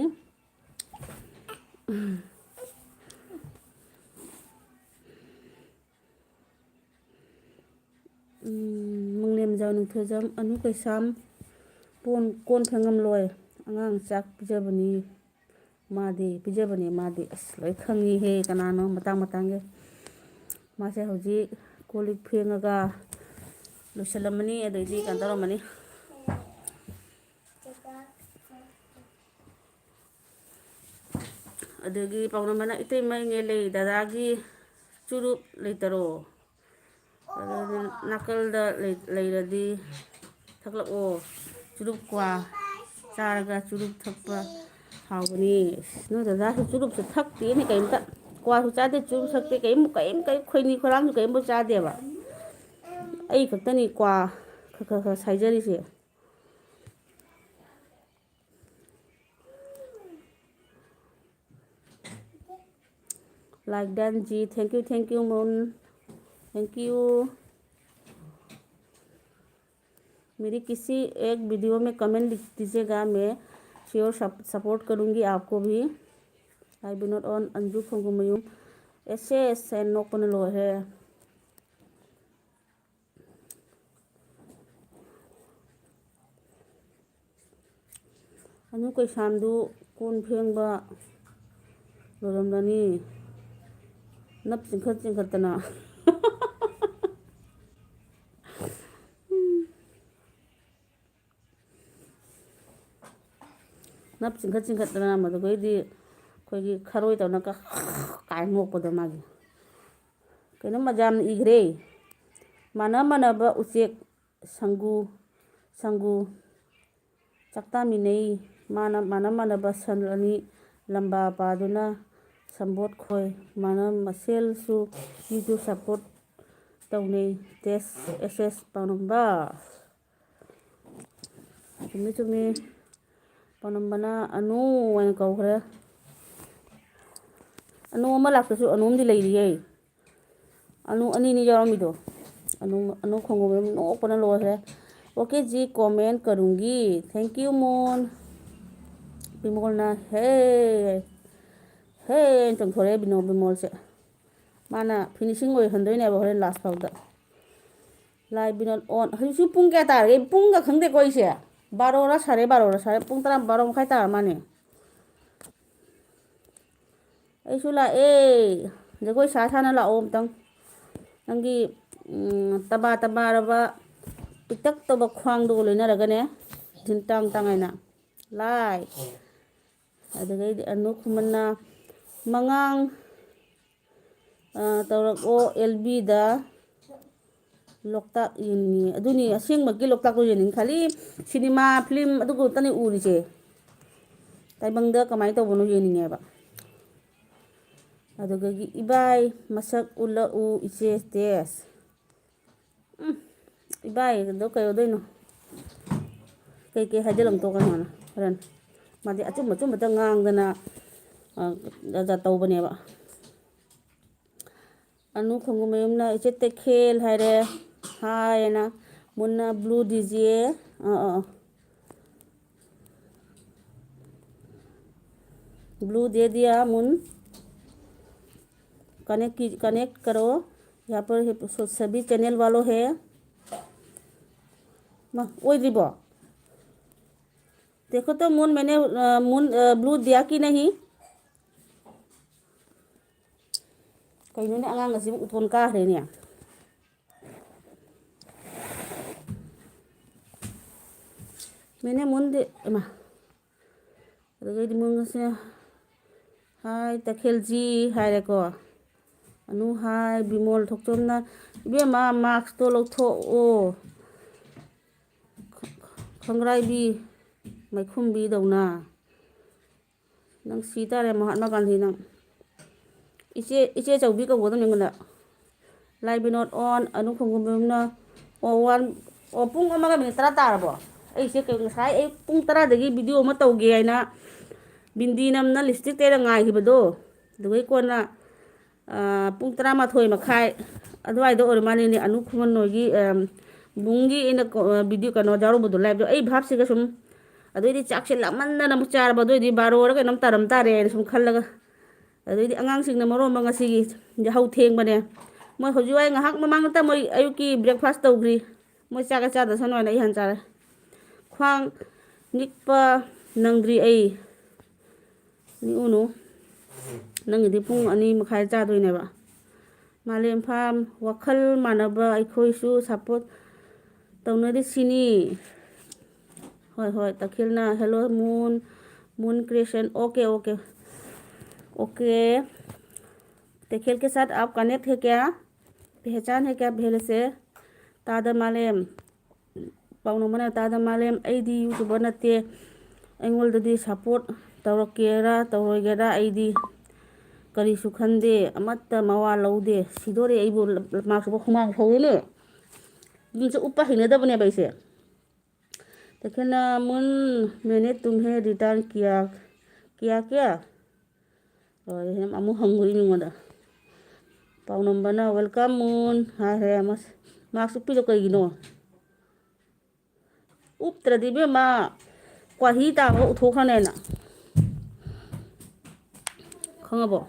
ꯃꯪꯂꯦꯝꯖꯥꯎ ꯅꯤꯡꯊꯧꯖꯝ ꯑꯅꯨ ꯀꯩꯁꯥꯝ ꯀꯣꯟ ꯐꯦꯡꯉꯝꯂꯣꯏ ꯑꯉꯥꯡ ꯆꯥꯛ ꯄꯤꯖꯕꯅꯤ ꯃꯥꯗꯤ ꯑꯁ ꯂꯣꯏ ꯈꯪꯉꯤꯍꯦ ꯀꯅꯥꯅꯣ ꯃꯇꯥꯡꯒꯤ ꯃꯥꯁꯦ ꯍꯧꯖꯤꯛ ꯀꯣꯜ ꯂꯤꯛ ꯐꯦꯡꯉꯒ ꯂꯣꯏꯁꯤꯜꯂꯝꯃꯅꯤ ꯑꯗꯩꯗꯤ ꯀꯩꯅꯣ ꯇꯧꯔꯝꯃꯅꯤ ꯑꯗꯒꯤ ꯄꯥꯎꯅꯝꯕꯅ ꯏꯇꯩꯃ ꯂꯩ ꯗꯗꯥꯒꯤ ꯆꯨꯔꯨꯞ ꯂꯩꯇꯔꯣ ꯑꯗꯨꯗꯤ ꯅꯥꯀꯜꯗ ꯂꯩꯔꯗꯤ ꯊꯛꯂꯛꯑꯣ ꯆꯨꯔꯨꯞ ꯀ꯭ꯋꯥ ꯆꯥꯔꯒ ꯆꯨꯔꯨꯞ ꯊꯛꯄ ꯍꯥꯎꯕꯅꯤ ꯅꯣꯏ ꯗꯗꯥꯁꯨ ꯆꯨꯔꯨꯞꯁꯦ ꯊꯛꯇꯦꯅꯦ ꯀꯔꯤꯝꯇ ꯀ꯭ꯋꯥꯁꯨ ꯆꯥꯗꯦ ꯆꯨꯔꯨꯞ ꯊꯛꯇꯦ ꯀꯔꯤꯝ ꯈꯣꯏꯅꯤ ꯈꯣꯏꯔꯥꯡꯁꯨ ꯀꯔꯤꯝꯐꯥꯎ ꯆꯥꯗꯦꯕ ꯑꯩ ꯈꯛꯇꯅꯤ ꯀ꯭ꯋꯥ ꯈꯔ ꯁꯥꯏꯖꯔꯤꯁꯦ like Danji thank you Moon thank you मेरी किसी एक वीडियो में कमेंट लिख दीजिएगा, मैं श्योर सपोर्ट करूँगी आपको भी। आई बी नॉट ऑन अंजू खोंगुमयूम ऐसे ऐसे नोकपन लो है। अनु कोई शामदू कौन फेंगबा लोरमदानी नप चिंखत चिंखतना नप चिंखत चिंखतना मदुगैदी अखोइगी खरोय तौनका काय नोकपदो मागी कइनो मजाम इग्रे माना मानबा उचेक संगु संगु चक्तामिनई माना मानबा सन अनी लंबा पादुना संबोट खोय माना मसेलसु यूट्यूब सपोर्ट तौनई टेस्ट एसेस पाउनबा चुमी चुमी पाउनबना अनु वाइन कौखरे अनु अमा लाक्तसु अनुमदी लैरिये अनु अनी यारमिदो अनु खोंगोम नोकपना लोहे। ओके जी कमेंट करूँगी, थैंक यू मोन बिमोल ना हे हे चंथोरे बिमोल से माना फिनिशिंग ओय हंदोइने होरेन लास्ट फाउदा लाइव बिनोल ऑन हजू पुंग क्या तारे पुंग का खंगदे कोई से 12 साढ़े 12 पुंग 12 मखाय तार माने ऐसु लाए जगोय सा साना लाओ अमतंग नंगी तबा तबा रबा पितक तब ख्वांगदो लोइनरगने दिनतांग तांगाइना लाइ अदगैदि अनु खुमन्ना मंगांग तौरको एलबी दा लोकताक यिनी अदुनी असेंगमकी लोकताक यिनी खाली सिनेमा फिल्म अदुगु तनी उरिसे ताइबंगदा कमाय तौबनो यिनिङेबा अदुगगी इबाई मसक उला उ इचे तेस इबाई दो कयो दोइनो कई हाइदलंग तो कना रन मादे अचुम अचुम बता ngang जा तौबनेबा अनु खोंगुमयमना इचे तेखेल हायरे हाय ना मुन्ना ब्लू दीजिए ब्लू दे दिया मुन कनेक्ट करो यहाँ पर सभी चैनल वालों है ओइद्रिबो देखो तो मुन मैंने मुन ब्लू दिया कि नहीं कहीं ने आगांग गसी उठोन का है ने मैंने मुन दे मा रगैदि मुन से हाय तखेल जी हाय रेको अनु हाय बिमोल थोकचोमना बेमा मार्क्स तो लौथो ओ खंगराइबी मैखुमबी दौना नंग सीतारे महात्मा गांधी नंग इचे चौबी कौगोदो निंगना लाइव नॉट ऑन अनु खोंगुमना ओ वन ओ पुंग अमागा मिनिट 10 तारबो ऐसे के ngसाय ए पुंग 10 दगी वीडियो अमा तौगे आइना बिंदी नमना लिपस्टिक तेरा ngaइबदो दुगै कोना पुंग 12 मखाय अदवाइदो ओरमानी ने अनु खुमन नोगी बुंगी इन वीडियो कनो जारोबदो लाइव ऐ भाब सिगा सुम अदोइदि चाकसे लामन्ना मु चारबो दोइदि 12 रगा नम तारम तारे सुम खल्लगा अदोइदि अंगांग सिंगना मरोम ngasiगी जहौ थेंगबने मोय होजुवाय ngahak mamangta मोय अयुकी ब्रेकफास्ट तौग्री मोय चागा चादा सनोयना इहान चारे ख्वांग निकपा नंग्री ऐ नि उनु नंगिदि पुंग अनि मखाय चादोइनेबा मालेम फाम वखल मानबा अखोइसु सपोर्ट तौनदि सिनी होय होय तखिलना hello Moon Creation okay okay okay तखिल के साथ आप कनेक्ट है क्या पहचान है क्या भेले से तादा मालेम पाउनो मना तादा मालेम ऐदी यूट्यूबर नते ऐंगोलददी सपोर्ट तौरकेरा तौरोगेरा ऐदी करीसु खंदे अमत्ता मवा लौदे सिदोरे ऐबो मार्क्सबो खुमांग फौले जिनसे ऊपर हिनेदबने बैसे तखिलना मुन मैंने तुम्हें रिटर्न किया क्या और हम अमु हंगुरी निंगोदा पाउ नंबर ना वेलकम मून हाय है मस मार्क्स पिलो कइगिनो ꯎꯞꯇ꯭ꯔꯗꯤ ꯏꯕꯦꯝꯃ ꯀ꯭ꯋꯥꯍꯤ ꯇꯥꯕ ꯎꯠꯊꯣꯛꯈ꯭ꯔꯅꯦꯅ ꯈꯪꯉꯕꯣ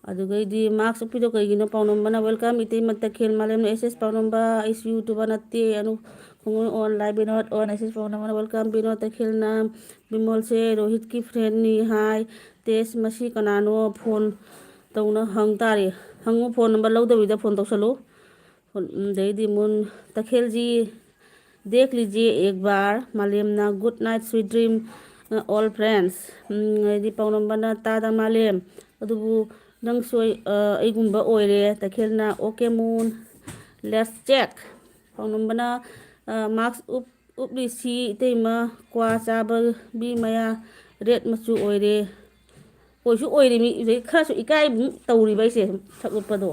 ꯑꯗꯨꯒꯩꯗꯤ ꯃꯥꯛꯁ ꯎꯞꯄꯤꯗꯣ ꯀꯩꯒꯤꯅꯣ ꯄꯥꯎꯅꯝꯕꯅ ꯋꯦꯜꯀꯝ ꯏꯇꯩꯃ ꯇꯈꯦꯜ ꯃꯥꯂꯦꯝꯅ ꯑꯦꯁ ꯄꯥꯎꯅꯝꯕ ꯑꯩꯁꯨ ꯌꯨꯇꯨꯕꯔ ꯅꯠꯇꯦ ꯑꯅꯨ ꯈꯣꯡꯉꯣꯏ ꯑꯣꯟ ꯕꯤꯅꯣꯠ ꯑꯣꯟ ꯑꯦꯁ ꯄꯥꯎꯅꯝꯕꯅ ꯋꯦꯜꯀꯝ ꯕꯤꯅꯣꯠ ꯇꯈꯦꯜꯅ ꯕꯤꯃꯣꯜꯁꯦ ꯔꯣꯍꯤꯠꯀꯤ ꯐ꯭ꯔꯦꯟꯅꯤ ꯍꯥꯏ ꯇꯦꯁ ꯃꯁꯤ ꯀꯅꯥꯅꯣ ꯐꯣꯟ ꯇꯧꯅ ꯍꯪ ꯇꯥꯔꯦ ꯍꯪꯉꯨ ꯐꯣꯟ ꯅꯝꯕꯔ ꯂꯧꯗꯕꯤꯗ ꯐꯣꯟ ꯇꯧꯁꯜꯂꯨ ꯑꯗꯩꯗꯤ ꯃꯨꯟ ꯇꯈꯦꯜꯖꯤ देख लीजिए एक बार मालेमना good night sweet dream all friends ꯍꯥꯏꯗꯤ ꯄꯥꯎꯅꯝꯕꯅ ꯇꯥꯗ ꯃꯥꯂꯦꯝ ꯑꯗꯨꯕꯨ ꯅꯪ ꯁꯣꯏ ꯑꯩꯒꯨꯝꯕ ꯑꯣꯏꯔꯦ ꯇꯈꯦꯜꯅ ꯑꯣꯀꯦ ꯃꯨꯟ ꯂꯦꯠꯁ ꯆꯦꯛ ꯄꯥꯎꯅꯝꯕꯅ ꯃꯥꯛꯁ ꯎꯞꯂꯤꯁꯤ ꯏꯇꯩꯃ ꯀ꯭ꯋꯥ ꯆꯥꯕꯒꯤ ꯃꯌꯥ ꯔꯦꯠ ꯃꯆꯨ ꯑꯣꯏꯔꯦ ꯑꯣꯏꯁꯨ ꯑꯣꯏꯔꯤ ꯃꯤ ꯈꯔꯁꯨ ꯏꯀꯥꯏꯕꯨꯝ ꯇꯧꯔꯤꯕ ꯑꯩꯁꯦ ꯁꯛ ꯎꯠꯄꯗꯣ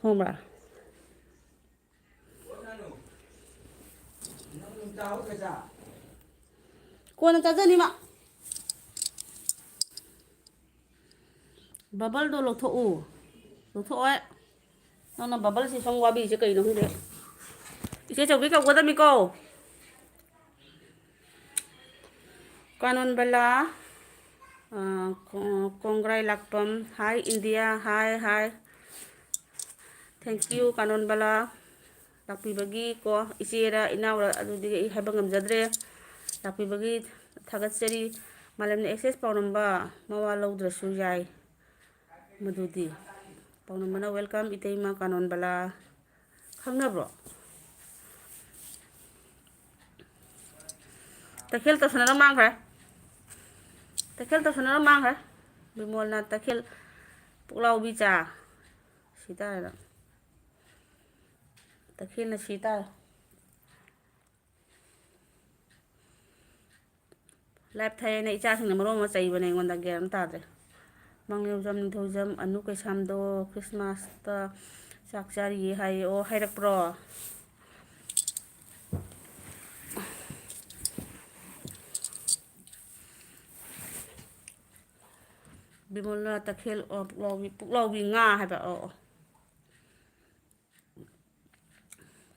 ꯈꯪꯕ꯭ꯔꯥ ꯀꯣꯟꯅ ꯆꯥꯖꯅꯤꯃ ꯕꯕꯜꯗꯣ ꯂꯧꯊꯣꯛꯎ ꯂꯧꯊꯣꯛꯑꯣꯏ ꯅꯪꯅ ꯕꯕꯜꯁꯤ ꯁꯨꯝ ꯋꯥꯕꯤꯁꯦ ꯀꯩꯅꯣ ꯈꯪꯗꯦ 이제 저기 가고다미고 कानूनबला कोंग्राई लाकपम hi India hi hi thank you कानूनबला लाक्पीबगी को इचेरा इनावरा अदुदि हाइबा ngamjadre लाक्पीबगी थागतचरी मालेमने एक्सेस पाउनम्बा मवा लौद्रसु याई मदुदि पाउनम्बना वेलकम इतैमा कानूनबला खंगनब्रो तखेल तसनरा मांगरे तखेल तसनरा मांगरे बिमोलना तखेल पुलाव बिचा सीता है तखेल न सीता लाइफ थे ने इचा सिंग मरो म चई बने गोंदा गेम तादरे मंगलेजम निथौजम अनु कैसामदो क्रिसमस त चाकचारी हाय ओ हायरक प्रो बिमोलना तखेल पुलावी nga हायबा ओ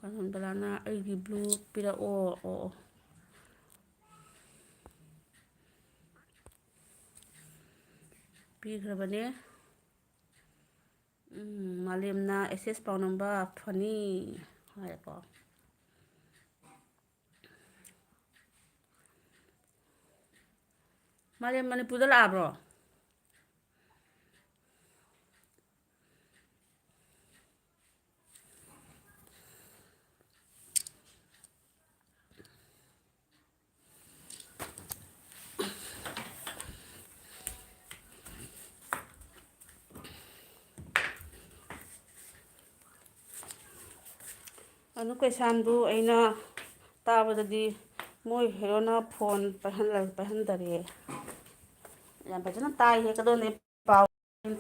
कानून बलाना अगी ब्लू पिरा ओ पीघ्रबने मालेमना एसेस पाउनम्बा फनी हायको मालेम मणिपुरदा लाब्रो अनु कैसामदु अइना ताबददी मोय हेरोना फोन पहनदरे याम फजना ताई हे कदोने पाव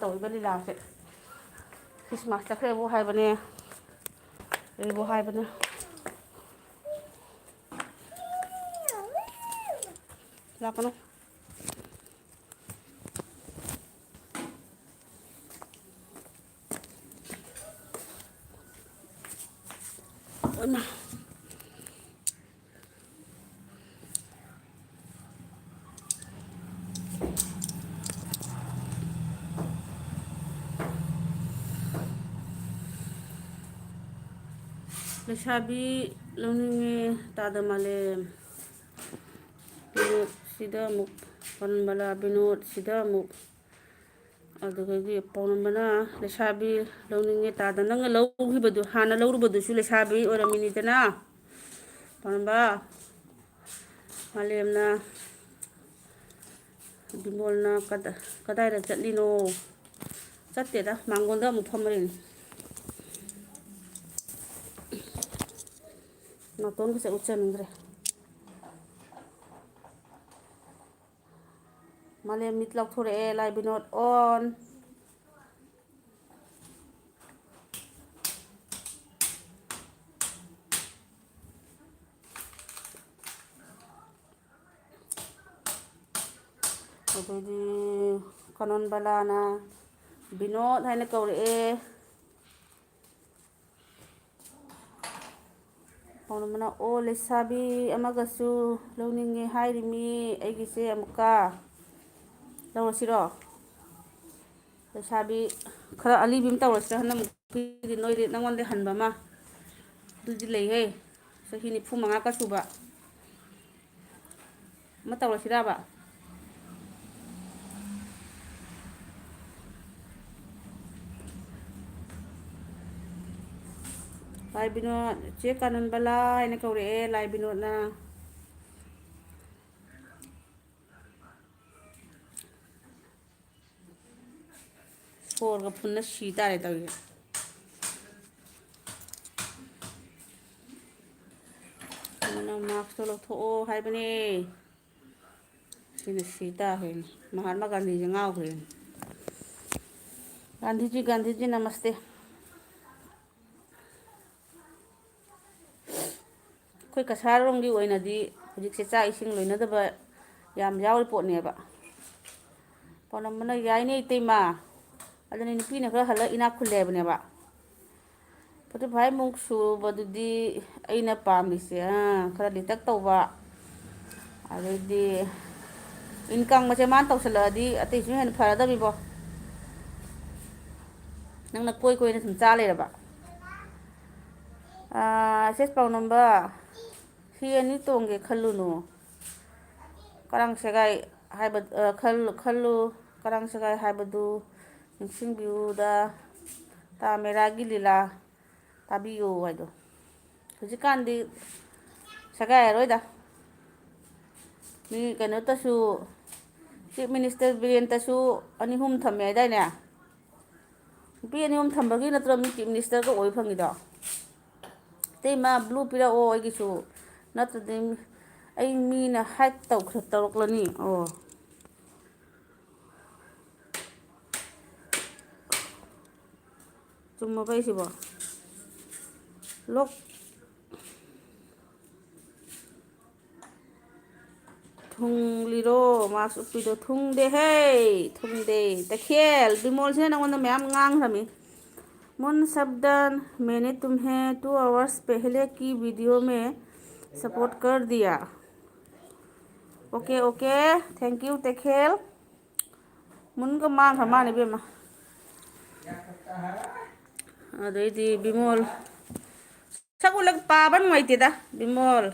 तौइबा लीलासे क्रिसमस तखरेबो हायबने रेबो हायबने लाकनो ओना लेसाबी लौनिंगे तादा मालेम बिनोद सिदा मुक कानूनबला बिनोद सिदा मुक अदुगगी पाउनम्बना लेसाबी लौनिंगे तादा नंग लौगिबदु हाना लौरुबदुसु लेसाबी ओरमिनिदना पाउनम्बा मालेमना बिमोलना कदाइदा चटलिनो चट्टेदा मांगोंदा अमुक फमरिनी नातोन से उच्चनिंद्रे मालेम मित लौथोरे लाइ बिनोद ऑन अदुदी कानूनबलाना बिनोद हाइना कौरे ꯄꯥꯎꯅꯝꯕꯅ ꯑꯣ ꯂꯩꯁꯥꯕꯤ ꯑꯃꯒꯁꯨ ꯂꯧꯅꯤꯡꯉꯦ ꯍꯥꯏꯔꯤꯃꯤ ꯑꯩꯒꯤꯁꯦ ꯑꯃꯨꯛꯀ ꯂꯧꯔꯁꯤꯔꯣ ꯂꯩꯁꯥꯕꯤ ꯈꯔ ꯑꯂꯤꯕꯤ ꯑꯃ ꯇꯧꯔꯁꯤꯔꯥ ꯍꯟꯗꯛꯃꯨꯛꯀꯤꯗꯤ ꯅꯣꯏꯗꯤ ꯅꯪꯉꯣꯟꯗ ꯍꯟꯕ ꯑꯃ ꯑꯗꯨꯗꯤ ꯂꯩꯍꯦ ꯆꯍꯤ 95ꯀ ꯁꯨꯕ ꯑꯃ ꯇꯧꯔꯁꯤꯔꯕ ꯂꯥꯏ ꯕꯤꯅꯣꯠ ꯆꯦ ꯀꯥꯅꯟꯕꯂꯥ ꯍꯥꯏꯅ ꯀꯧꯔꯛꯑꯦ ꯂꯥꯏ ꯕꯤꯅꯣꯠꯅ ꯁꯣꯔꯒ ꯐꯨꯟꯅ ꯁꯤ ꯇꯥꯔꯦ ꯇꯧꯔꯤꯁꯦ ꯅꯪ ꯃꯥꯛꯁꯇꯣ ꯂꯧꯊꯣꯛꯑꯣ ꯍꯥꯏꯕꯅꯦ ꯁꯤꯅ ꯁꯤ ꯇꯥꯈ꯭ꯔꯦꯅꯦ ꯃꯍꯥꯠꯃ ꯒꯥꯟꯙꯤꯁꯦ ꯉꯥꯎꯈ꯭ꯔꯦꯅꯦ ꯒꯥꯟꯙꯤꯖꯤ ꯒꯥꯟꯙꯤꯖꯤ ꯅꯃꯁꯇꯦ ꯑꯩꯈꯣꯏ ꯀꯁꯥꯔꯔꯣꯝꯒꯤ ꯑꯣꯏꯅꯗꯤ ꯍꯧꯖꯤꯛꯁꯦ ꯆꯥꯛ ꯏꯁꯤꯡ ꯂꯣꯏꯅꯗꯕ ꯌꯥꯝ ꯌꯥꯎꯔꯤ ꯄꯣꯠꯅꯦꯕ ꯄꯥꯎꯅꯝꯕꯅ ꯌꯥꯏꯅꯦ ꯏꯇꯩꯃ ꯑꯗꯨꯅꯤ ꯅꯨꯄꯤꯅ ꯈꯔ ꯍꯜꯂꯛ ꯏꯅꯥꯛ ꯈꯨꯜꯂꯦ ꯍꯥꯏꯕꯅꯦꯕ 45 ꯃꯨꯛ ꯁꯨꯕꯗꯨꯗꯤ ꯑꯩꯅ ꯄꯥꯝꯃꯤꯁꯦ ꯈꯔ ꯂꯤꯇꯛ ꯇꯧꯕ ꯑꯗꯩꯗꯤ ꯏꯟꯀꯝꯒꯁꯦ ꯃꯥꯅ ꯇꯧꯁꯜꯂꯛꯑꯗꯤ ꯑꯇꯩꯁꯨ ꯍꯦꯟꯅ ꯐꯔꯗꯕꯤꯕꯣ ꯅꯪꯅ ꯀꯣꯏ ꯀꯣꯏꯅ ꯁꯨꯝ ꯆꯥ ꯂꯩꯔꯕ ꯁꯦꯁ ꯄꯥꯎꯅꯝꯕ ꯍꯤ ꯑꯅꯤ ꯇꯣꯡꯒꯦ ꯈꯜꯂꯨꯅꯨ ꯀꯔꯥꯡ ꯁꯦꯒꯥꯏ ꯍꯥꯏꯕ ꯈꯜꯂꯨ ꯀꯔꯥꯡ ꯁꯦꯒꯥꯏ ꯍꯥꯏꯕꯗꯨ ꯅꯤꯡꯁꯤꯡꯕꯤꯌꯨꯗ ꯇꯥ ꯃꯦꯔꯥꯒꯤ ꯂꯤꯂꯥ ꯇꯥꯕꯤꯌꯨ ꯍꯥꯏꯗꯣ ꯍꯧꯖꯤꯛꯀꯥꯟꯗꯤ ꯁꯦꯒꯥꯏꯔꯔꯣꯏꯗ ꯃꯤ ꯀꯩꯅꯣꯇꯁꯨ ꯆꯤꯞ ꯃꯤꯅꯤꯁꯇꯔ ꯕꯤꯔꯦꯟꯇꯁꯨ 2 ꯑꯍꯨꯝ ꯊꯝꯃꯦ ꯍꯥꯏꯗꯥꯏꯅꯦ ꯅꯨꯄꯤ 2 ꯑꯍꯨꯝ ꯊꯝꯕꯒꯤ ꯅꯠꯇ꯭ꯔꯣ ꯃꯤ ꯆꯤꯞ ꯃꯤꯅꯤꯁꯇꯔꯒ ꯑꯣꯏ ꯐꯪꯉꯤꯗꯣ ꯏꯇꯩꯃ ꯕ꯭ꯂꯨ ꯄꯤꯔꯛꯑꯣ ꯑꯩꯒꯤꯁꯨ ꯅꯠꯇ꯭ꯔꯗꯤ ꯑꯩ ꯃꯤꯅ ꯍꯥꯏꯠ ꯇꯧꯔꯛꯂꯅꯤ ꯑꯣ ꯆꯨꯝꯃꯕꯣ ꯑꯩꯁꯤꯕꯣ ꯂꯣꯛ ꯊꯨꯡꯂꯤꯔꯣ ꯃꯥꯛꯁ ꯎꯞꯄꯤꯗꯣ ꯊꯨꯡꯗꯦꯍꯦ ꯊꯨꯡꯗꯦ ꯇꯈꯦꯜ ꯕꯤꯃꯣꯜꯁꯤꯅ ꯅꯪꯉꯣꯟꯗ ꯃꯌꯥꯝ ꯉꯥꯡꯈ꯭ꯔꯃꯤ मुन शब्दन मैंने तुम्हें 2 आवर्स पहले की वीडियो में सपोर्ट कर दिया ओके ओके थैंक यू तखेल मुनगा मांग माने बेमा अदैदी बिमोल सगुलग पाबा नुवाइतेदा बिमोल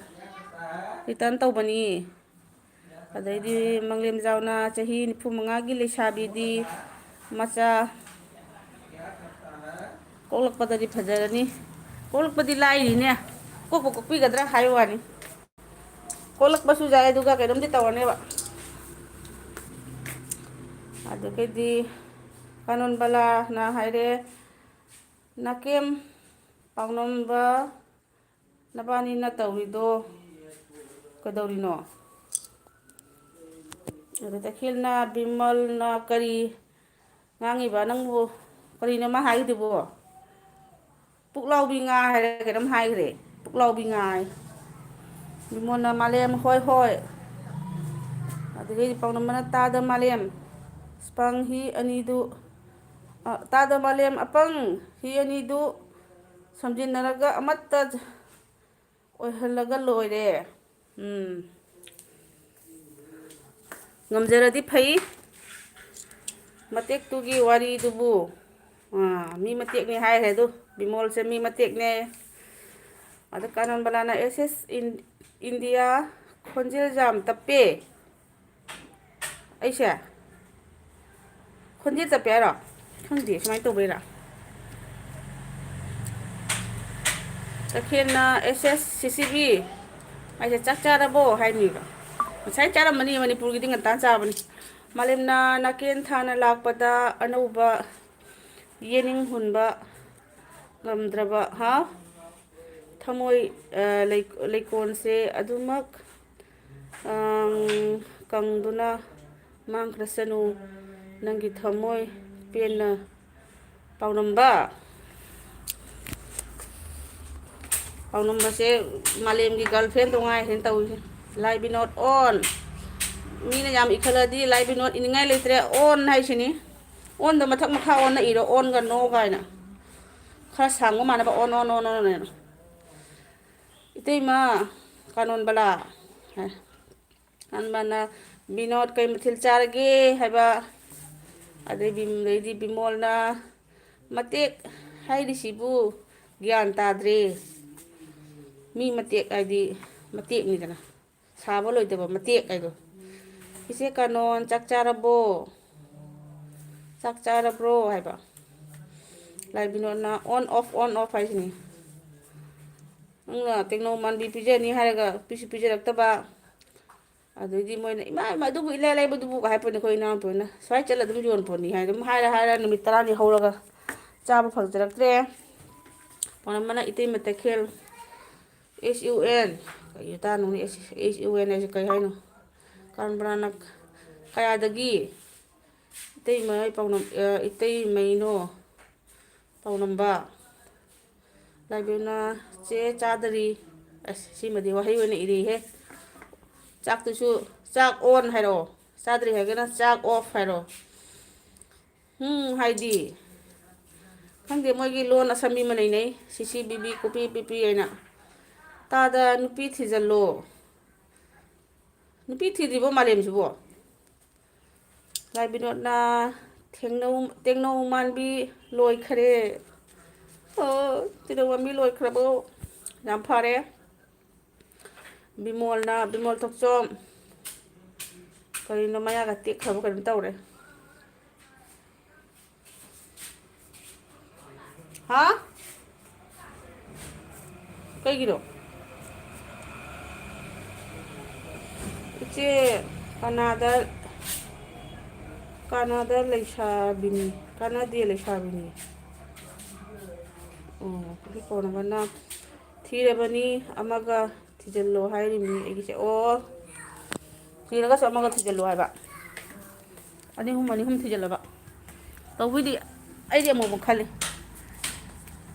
रिटर्न तौबनी अदैदी मंगलेम जावना चाही 95गी लेसाबीदी मचा कोलकपददी फजरनी कोलकपदी लाइरीने कोपो कोपीगद्रा हाय वानी कोलकपसु जाय दुगा कैदमदी तवनेबा अदुकेदी कानूनबला ना हायरे नाकेम पाउनम्बा नबानी ना तौरीदो कदौरीनो अदु तखिलना बिमलना करी ngangiba nangbu karina ma haidibo puklaubi nga haire kedam haigre puklaubi nga bimona malem hoi hoi adege paunamana tada malem spang hi anidu tada malem apang hi anidu samjinaraga amatta oihalaga loire ngamjaradi phai matek tugi wari dubu mi matek ne hai hai du bimol se mi matek ne ada kanan balana ss in india khonjil jam tappe aisha khonjil tappe ro khangdi smai to beira takhena ss ccb aisha chakcha rabo hai ni ro sai chara mani manipur gi dinga ta cha bani malemna naken thana lakpada anauba yening hunba ngamdraba ha thamoi leikonse adumak kangduna mangkrasanu nangi thamoi penna paunamba se malemgi girlfriend tongai hen tawise lai binot on mina yam ikhaladi lai binot iningai leitre on haisini on da mathak makha on na iro on ga no gaina khara sango manaba on इतैमा Kanan बला अनबना बिनोद कई मथिल चारगे हैबा अदꯩꯗꯤ बिमोलना मतेक हाइरिसिबु ग्यान ताद्रे मी मतेक हाइदि मतेकनिदना साबा लोइदबा मतेक हाइदो इसे कानोन चाक चारब्रो हैबा लाई बिनोदना on off हाइसिनी नंगना techno Manbi पिजनी हारगा पिसु पिजरक्तबा अदꯩꯗꯤ Moina इमा अदुबु इlai लाइबदुबु हाइपने खोइ नामपोना स्वाइ चल अदुम योनपोनी high अदुम हाइरा नुमित 10 हौरगा चाबा फंगजरक्त्रे पनमना इतैमा तखेल SUN कई तानुनी SUN ऐसे कई हाइनो कानबराना कयादगी इतैमा पाउनम इतैमैनो पाउनम्बा लाइबेना चे चादरी सिमदि वहाई ओइना इरि हे चाकतुसु चाक ऑन हाइरो चादरी हाइगना चाक ऑफ हाइरो हाइदि खंगे मोइगी लोन असमी मनैनै CCBB कॉपी पीपी हैना तादा नुपी थिजल्लो नुपी थिद्रिबो मालेमसिबो लाई बिनोदना टेक्नो मानबी लोइखरे टेक्नो मानबी लोइखरबो याम फारे बिमोल थोकचोम करिनो मयागा तेखरबो करिम तौरे हा कईगिरो इचे कानादा लेसाबिनी कानादे लेसाबिनी कोनबना थीरबनी अमगा थिजल्लो हाइरिमी एगिसे थीरगा अमगा थिजल्लो हाइबा अनी हुम थिजल्लबा तौबिदि अइदि अमो खले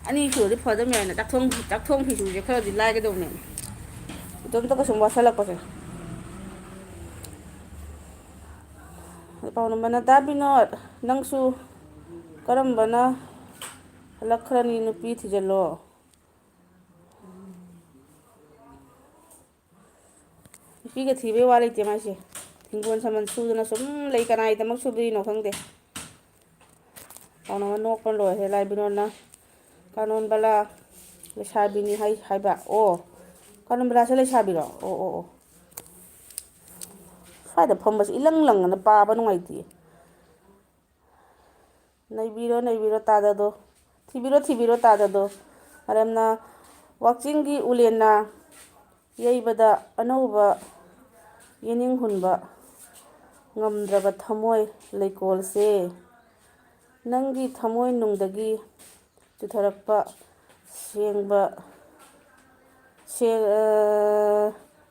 अनी सुरदि फदम याइना चाकथोंग फिसुजे खरदि लाइगदौने इतोमतका सुम वासलकपसे पाउनम्बना दा बिनोद नंगसु करम्बना हलखरनी नुपी थिजल्लो नुपीगा थीबे वा लेते माइसे हिंगोन समन सुदना सुम लई कनाइदमक सुबदिनो खंगदे पाउनम्बा नोकपन लोहे लाई बिनोदना कानोन बला लेसाबिनी हाइबा कानोन बला से लेसाबिरो स्वाइदा फम्बस इलंग लंगना पाबा नुंगाइति नैबिरो ताददो थिबिरो ताददो मरमना वाचिंगी उलेना यैबदा अनौबा येनिंग हुनबा ngamdraba thamoi leikolse nangi thamoi nungdagi chutharakpa sengba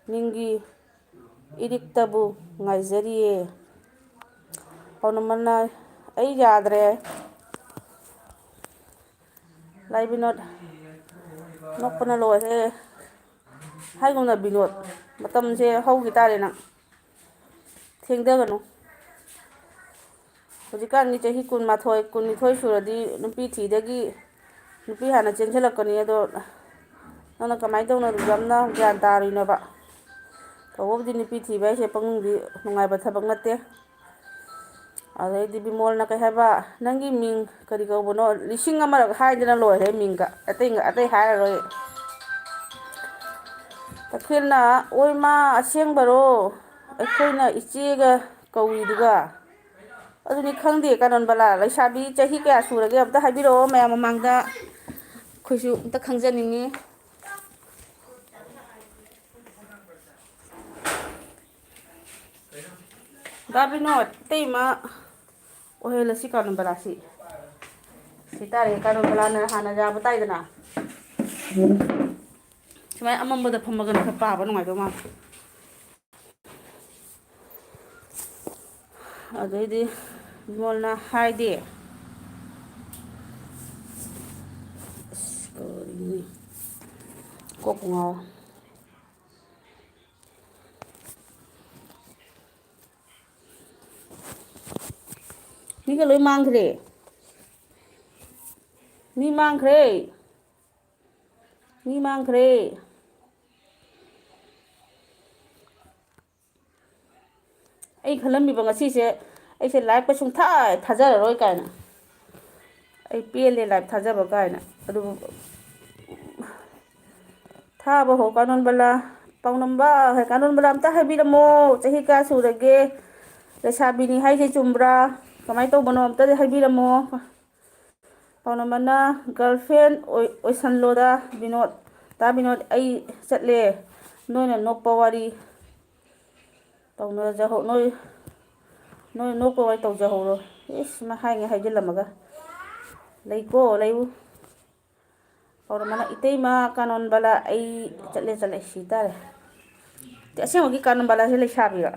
ningi iriktabu ngaijariye paunamana ai yadre lai binod nokpana lohe haigumna binod matamse haugi tare na थेंगदगनो होजिकानगी चही 12 सुरदी नुपी थीदगी नुपी हाना चेंसलकनी अदो नना कमाई तौना रुजामना ग्यान तारिनबा तौबदी नुपी थीबा इसे पंगदी नुंगाइबा थबक नते अदैदि बिमोलना कई हाइबा नंगी मिंग करी कौबनो लिसिंग अमरक हाइदना लोहे मिंगा अतै हाइररोय तखेलना ओइमा असेंबरो अखोइना इचेगा कौइदुगा अदुनि खंगदे कानोन बला लैसाबी चही कया सुरगे अबता हाइबिरो मयाम ममांगदा खोइसु अमता खंगजनिंगी दाबिनोद तेमा ओहेलसी कानोन बलासी सितारे कानोन बलाना हाना जाबा ताइदना सुमाय अमम्बदा फम्मगन ख पाबा नुंगाइदो मा अदैदि बिमोलना हाइदे कोकुंगाव मीगा लोई मांगरे मी मांगरे ꯑꯩ ꯈꯜꯂꯝꯃꯤꯕ ꯉꯁꯤꯁꯦ ꯑꯩꯁꯦ ꯂꯥꯏꯚꯀ ꯁꯨꯡꯊꯥ ꯊꯥꯖꯔꯔꯣꯏ ꯀꯥꯏꯅ ꯑꯩ ꯄꯦꯜꯂꯦ ꯂꯥꯏꯚ ꯊꯥꯖꯕ ꯀꯥꯏꯅ ꯑꯗꯨꯕꯨ ꯊꯥꯕ ꯍꯣ ꯀꯥꯅꯣꯟꯕꯂꯥ ꯄꯥꯎꯅꯝꯕ ꯍꯣꯏ ꯀꯥꯅꯣꯟꯕꯂꯥ ꯑꯝꯇ ꯍꯥꯏꯕꯤꯔꯝꯃꯣ ꯆꯍꯤ ꯀꯌꯥ ꯁꯨꯔꯒꯦ ꯂꯩꯁꯥꯕꯤꯅꯤ ꯍꯥꯏꯁꯦ ꯆꯨꯝꯕ꯭ꯔꯥ ꯀꯃꯥꯏꯅ ꯇꯧꯕꯅꯣ ꯑꯝꯇꯗꯤ ꯍꯥꯏꯕꯤꯔꯝꯃꯣ ꯄꯥꯎꯅꯝꯕꯅ ꯒꯔꯜ ꯐ꯭ꯔꯦꯟ ꯑꯣꯏꯁꯜꯂꯣꯗ ꯕꯤꯅꯣꯠ ꯇꯥ ꯕꯤꯅꯣꯠ ꯑꯩ ꯆꯠꯂꯦ ꯅꯣꯏꯅ ꯅꯣꯛꯄ ꯋꯥꯔꯤ ꯇꯧꯅꯖꯍꯧ ꯅꯣꯏ ꯅꯣꯛꯄ ꯋꯥꯔꯤ ꯇꯧꯖꯍꯧꯔꯣ ꯏꯁ ꯍꯥꯏꯉꯩ ꯍꯥꯏꯖꯤꯜꯂꯝꯃꯒ ꯂꯩꯀꯣ ꯂꯩꯌꯨ ꯄꯥꯎꯅꯝꯕꯅ ꯏꯇꯩꯃ ꯀꯥꯅꯣꯟꯕꯂꯥ ꯑꯩ ꯆꯠꯂꯦ ꯁꯤ ꯇꯥꯔꯦ ꯑꯁꯦꯡꯕꯒꯤ ꯀꯥꯅꯣꯟꯕꯂꯥꯁꯦ ꯂꯩꯁꯥꯕꯤꯔꯣ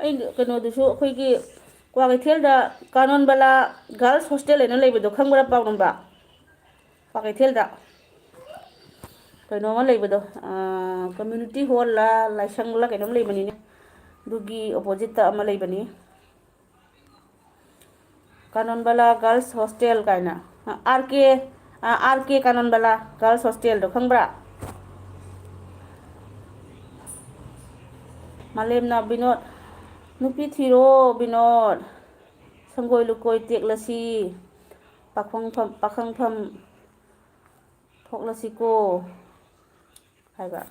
ꯑꯩ ꯀꯩꯅꯣꯗꯨꯁꯨ ꯑꯩꯈꯣꯏꯒꯤ ꯀ꯭ꯋꯥꯀꯩꯊꯦꯜꯗ ꯀꯥꯅꯣꯟꯕꯂꯥ ꯒꯥꯔꯜꯁ ꯍꯣꯁꯇꯦꯜ ꯍꯥꯏꯅ ꯂꯩꯕꯗꯣ ꯈꯪꯕ꯭ꯔꯥ ꯄꯥꯎꯅꯝꯕ ꯀ꯭ꯋꯥꯀꯩꯊꯦꯜꯗ ꯀꯩꯅꯣꯝꯃ ꯂꯩꯕꯗꯣ ꯀꯝꯃ꯭ꯌꯨꯅꯤꯇꯤ ꯍꯣꯜꯂ ꯂꯥꯏꯁꯪꯂ ꯀꯩꯅꯣꯝ ꯂꯩꯕꯅꯤꯅꯦ ꯑꯗꯨꯒꯤ ꯑꯣꯄꯣꯖꯤꯠꯇ ꯑꯃ ꯂꯩꯕꯅꯤ ꯀꯥꯅꯣꯟꯕꯂꯥ ꯒꯥꯔꯜꯁ ꯍꯣꯁꯇꯦꯜ ꯀꯥꯏꯅ ꯑꯥꯔ ꯀꯦ ꯀꯥꯅꯣꯟꯕꯂꯥ ꯒꯥꯔꯜꯁ ꯍꯣꯁꯇꯦꯜꯗꯣ ꯈꯪꯕ꯭ꯔꯥ ꯃꯥꯂꯦꯝꯅ ꯕꯤꯅꯣꯠ ꯅꯨꯄꯤ ꯊꯤꯔꯣ ꯕꯤꯅꯣꯠ ꯁꯪꯒꯣꯏ ꯂꯨꯀꯣꯏ ꯇꯦꯛꯂꯁꯤ ꯄꯥꯈꯪꯐꯝ ꯊꯣꯛꯂꯁꯤꯀꯣ ꯍꯥꯏꯕ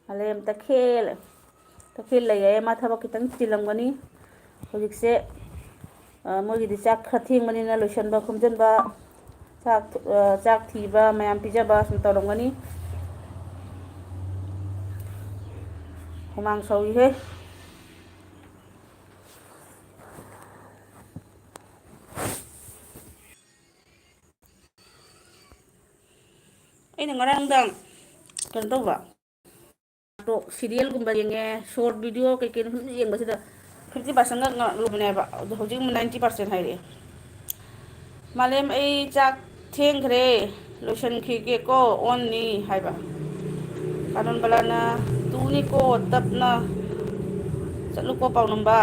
ꯃꯥꯂꯦꯝ ꯇꯈꯦꯜ ꯂꯩꯌꯦ ꯃꯥ ꯊꯕꯛ ꯈꯤꯇꯪ ꯆꯤꯜꯂꯝꯒꯅꯤ ꯍꯧꯖꯤꯛꯁꯦ ꯃꯣꯏꯒꯤꯗꯤ ꯆꯥꯛ ꯈꯔ ꯊꯦꯡꯕꯅꯤꯅ ꯂꯣꯏꯁꯤꯟꯕ ꯈꯣꯝꯖꯤꯟꯕ ꯆꯥꯛ ꯊꯤꯕ ꯃꯌꯥꯝ ꯄꯤꯖꯕ ꯁꯨꯝ ꯇꯧꯔꯝꯒꯅꯤ ꯍꯨꯃꯥꯡ ꯁꯧꯏꯍꯦ ꯑꯩꯅ ꯉꯔꯥꯡ ꯅꯨꯡꯗꯥꯡ ꯀꯩꯅꯣ ꯇꯧꯕ ꯁꯤꯔꯤꯌꯦꯜꯒꯨꯝꯕ ꯌꯦꯡꯉꯦ ꯁꯣꯔꯠ ꯚꯤꯗꯤꯑꯣ ꯀꯩꯀꯩꯅꯣ ꯁꯨꯝ ꯌꯦꯡꯕꯁꯤꯗ 50% ꯂꯨꯕꯅꯦꯕ ꯑꯗꯣ ꯍꯧꯖꯤꯛ 90% ꯍꯥꯏꯔꯛꯑꯦ ꯃꯥꯂꯦꯝ ꯑꯩ ꯆꯥꯛ ꯊꯦꯡꯈ꯭ꯔꯦ ꯂꯣꯏꯁꯤꯟꯈꯤꯒꯦꯀꯣ ꯑꯣꯟꯅꯤ ꯍꯥꯏꯕ ꯀꯥꯅꯣꯟꯕꯂꯥꯅ ꯇꯨꯅꯤꯀꯣ ꯇꯞꯅ ꯆꯠꯂꯨꯀꯣ ꯄꯥꯎꯅꯝꯕ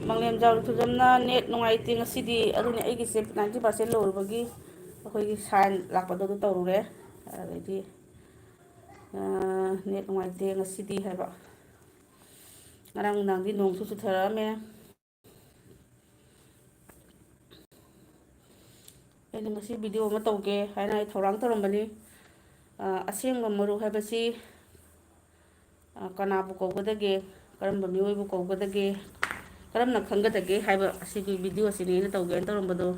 ꯃꯪꯂꯦꯝꯖꯥꯎ ꯅꯤꯡꯊꯧꯖꯝꯅ ꯅꯦꯠ ꯅꯨꯡꯉꯥꯏꯇꯦ ꯉꯁꯤꯗꯤ ꯑꯗꯨꯅꯤ ꯑꯩꯒꯤꯁꯦ 90% ꯂꯣꯏꯔꯨꯕꯒꯤ ꯑꯩꯈꯣꯏꯒꯤ ꯁꯥꯏꯟ ꯂꯥꯛꯄꯗꯣ ꯑꯗꯨ ꯇꯧꯔꯨꯔꯦ ꯑꯗꯩꯗꯤ ꯅꯦꯠ ꯅꯨꯡꯉꯥꯏꯇꯦ ꯉꯁꯤꯗꯤ ꯍꯥꯏꯕ ꯉꯔꯥꯡ ꯅꯨꯡꯗꯥꯡꯗꯤ ꯅꯣꯡꯁꯨ ꯆꯨꯊꯔꯛꯑꯝꯃꯦ ꯑꯩꯅ ꯉꯁꯤ ꯚꯤꯗꯤꯑꯣ ꯑꯃ ꯇꯧꯒꯦ ꯍꯥꯏꯅ ꯑꯩ ꯊꯧꯔꯥꯡ ꯇꯧꯔꯝꯕꯅꯤ ꯑꯁꯦꯡꯕ ꯃꯔꯨ ꯍꯥꯏꯕꯁꯤ ꯀꯅꯥꯕꯨ ꯀꯧꯒꯗꯒꯦ ꯀꯔꯝꯕ ꯃꯤꯑꯣꯏꯕꯨ ꯀꯧꯒꯗꯒꯦ ꯀꯔꯝꯅ ꯈꯪꯒꯗꯒꯦ ꯍꯥꯏꯕ ꯑꯁꯤꯒꯤ ꯚꯤꯗꯤꯑꯣ ꯑꯁꯤꯅꯤ ꯑꯩꯅ ꯇꯧꯒꯦꯅ ꯇꯧꯔꯝꯕꯗꯣ